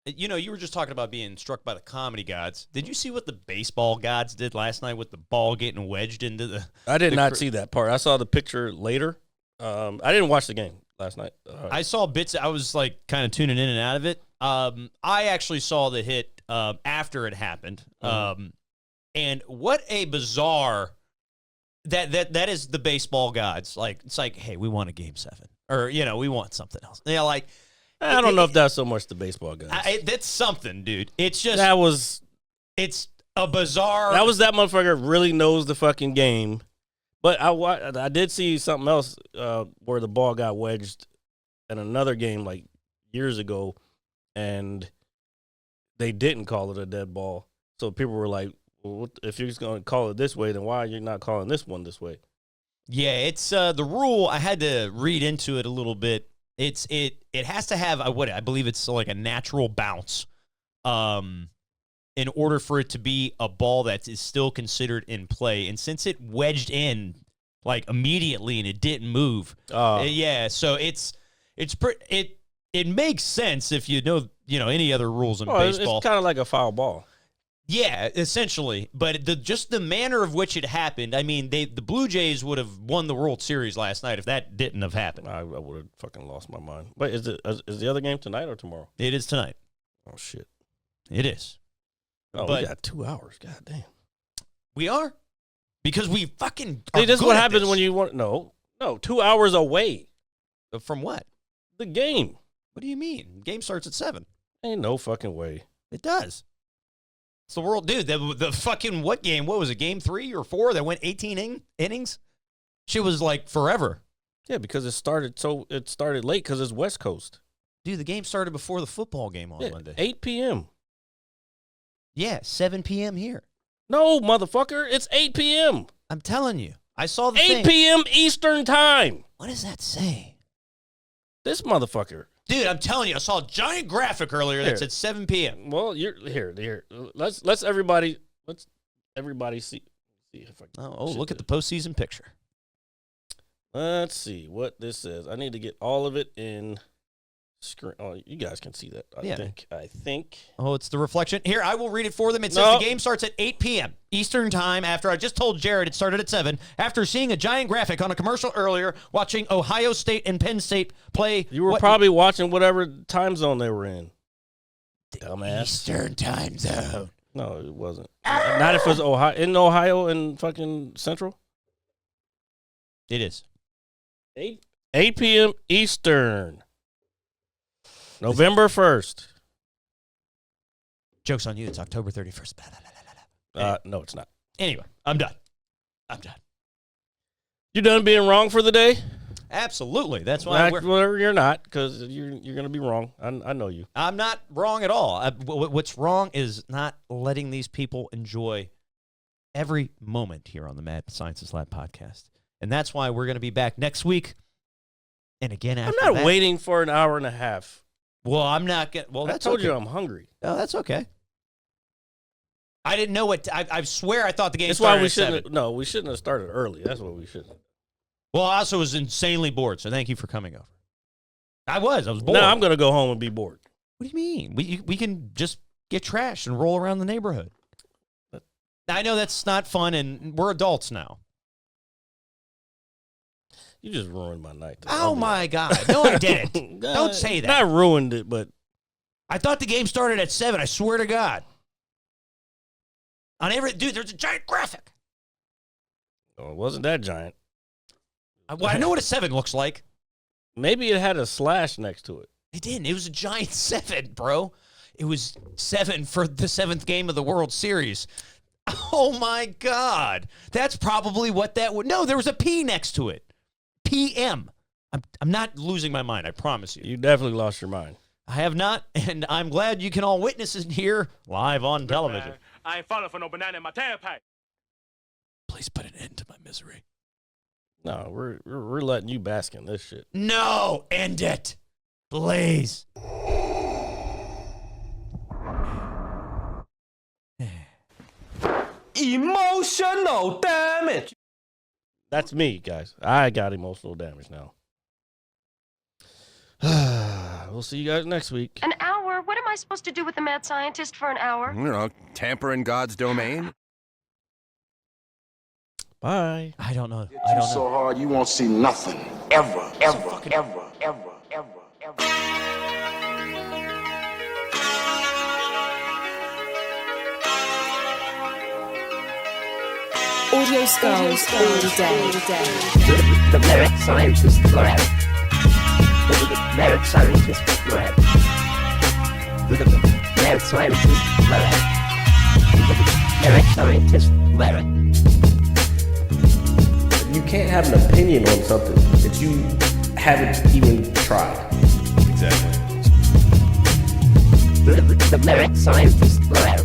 Speaker 3: you know, you were just talking about being struck by the comedy gods. Did you see what the baseball gods did last night with the ball getting wedged into the...
Speaker 4: I did not see that part. I saw the picture later. I didn't watch the game last night.
Speaker 3: I saw bits. I was like kind of tuning in and out of it. I actually saw the hit after it happened. And what a bizarre... That is the baseball gods. Like, it's like, hey, we want a Game 7. Or, you know, we want something else. You know, like...
Speaker 4: I don't know if that's so much the baseball guys.
Speaker 3: That's something, dude. It's just... It's a bizarre...
Speaker 4: That was that motherfucker really knows the fucking game. But I did see something else where the ball got wedged in another game like years ago, and they didn't call it a dead ball. So people were like, well, if you're just going to call it this way, then why are you not calling this one this way?
Speaker 3: Yeah, it's the rule. I had to read into it a little bit. It has to have I believe it's like a natural bounce, in order for it to be a ball that is still considered in play. And since it wedged in like immediately and it didn't move, yeah. So it makes sense if you know any other rules in baseball.
Speaker 4: It's kind of like a foul ball.
Speaker 3: Yeah, essentially. But just the manner of which it happened, I mean, the Blue Jays would have won the World Series last night if that didn't have happened.
Speaker 4: I would have fucking lost my mind. Wait, is the other game tonight or tomorrow?
Speaker 3: It is tonight.
Speaker 4: Oh, shit.
Speaker 3: It is.
Speaker 4: Oh,
Speaker 3: but
Speaker 4: we got 2 hours. God damn.
Speaker 3: We are? Because we fucking
Speaker 4: See,
Speaker 3: are
Speaker 4: this is
Speaker 3: good
Speaker 4: what
Speaker 3: at
Speaker 4: happens
Speaker 3: this.
Speaker 4: when you want... No, 2 hours away.
Speaker 3: From what?
Speaker 4: The game.
Speaker 3: What do you mean? Game starts at 7.
Speaker 4: Ain't no fucking way.
Speaker 3: It does. It's the world, dude. The fucking what game? What was it? Game 3 or 4 that went 18 innings? Shit was like forever.
Speaker 4: Yeah, because it started late because it's West Coast.
Speaker 3: Dude, the game started before the football game on Monday.
Speaker 4: 8 p.m.
Speaker 3: Yeah, 7 p.m. here.
Speaker 4: No, motherfucker, it's 8 p.m.
Speaker 3: I'm telling you. I saw the
Speaker 4: 8
Speaker 3: thing.
Speaker 4: p.m. Eastern time.
Speaker 3: What does that say?
Speaker 4: This motherfucker.
Speaker 3: Dude, I'm telling you, I saw a giant graphic earlier that
Speaker 4: Here.
Speaker 3: said 7 p.m.
Speaker 4: Well, you're here. Let's everybody see if I can
Speaker 3: Look at the postseason picture.
Speaker 4: Let's see what this says. I need to get all of it in screen. Oh, you guys can see that. I think.
Speaker 3: Oh, it's the reflection. Here, I will read it for them. It says
Speaker 4: No.
Speaker 3: the game starts at 8 p.m. Eastern time after I just told Jared it started at 7. After seeing a giant graphic on a commercial earlier, watching Ohio State and Penn State play.
Speaker 4: You were probably watching whatever time zone they were in. Dumbass.
Speaker 3: Eastern time zone.
Speaker 4: No, it wasn't. Not if it was Ohio. In Ohio and fucking Central?
Speaker 3: It is.
Speaker 4: 8 p.m. Eastern. November 1st.
Speaker 3: Joke's on you. It's October 31st.
Speaker 4: No, it's not.
Speaker 3: Anyway, I'm done.
Speaker 4: You done being wrong for the day?
Speaker 3: Absolutely. That's why
Speaker 4: Well, you're not, because you're going to be wrong. I know you.
Speaker 3: I'm not wrong at all. What's wrong is not letting these people enjoy every moment here on the Mad Sciences Lab podcast. And that's why we're going to be back next week. And again after
Speaker 4: I'm not waiting for an hour and a half.
Speaker 3: Well, I'm not going to. Well,
Speaker 4: I told you I'm hungry.
Speaker 3: Oh, that's okay. I didn't know what. I swear I thought the game
Speaker 4: That's
Speaker 3: started
Speaker 4: why we
Speaker 3: at
Speaker 4: shouldn't.
Speaker 3: 7.
Speaker 4: No, we shouldn't have started early. That's what we shouldn't.
Speaker 3: Well, I also was insanely bored, so thank you for coming over. I was bored.
Speaker 4: Now I'm going to go home and be bored.
Speaker 3: What do you mean? We can just get trashed and roll around the neighborhood. I know that's not fun, and we're adults now.
Speaker 4: You just ruined my night.
Speaker 3: Oh, my God. No, I didn't. Don't say that.
Speaker 4: Not ruined it, but...
Speaker 3: I thought the game started at 7. I swear to God. Dude, there's a giant graphic.
Speaker 4: No, it wasn't that giant.
Speaker 3: Well, I know what a 7 looks like.
Speaker 4: Maybe it had a slash next to it.
Speaker 3: It didn't. It was a giant 7, bro. It was 7 for the 7th game of the World Series. Oh, my God. That's probably what that would... No, there was a P next to it. PM. I'm not losing my mind, I promise you.
Speaker 4: You definitely lost your mind.
Speaker 3: I have not, and I'm glad you can all witness it here live on television.
Speaker 6: Man, I ain't falling for no banana in my tailpipe.
Speaker 3: Please put an end to my misery.
Speaker 4: No, we're letting you bask in this shit.
Speaker 3: No, end it. Please.
Speaker 5: Emotional damage.
Speaker 4: That's me, guys. I got emotional damage now. We'll see you guys next week.
Speaker 7: An hour? What am I supposed to do with the mad scientist for an hour?
Speaker 8: You know, tamper in God's domain.
Speaker 4: Bye.
Speaker 3: I don't know.
Speaker 9: Get you so hard you won't see nothing. Ever, ever, ever, ever, ever, ever.
Speaker 1: Audio skulls all day.
Speaker 2: The merit scientist forever. The merit scientist forever. The merit scientist forever. The merit scientist forever.
Speaker 10: You can't have an opinion on something that you haven't even tried.
Speaker 2: Exactly. The merit scientist forever.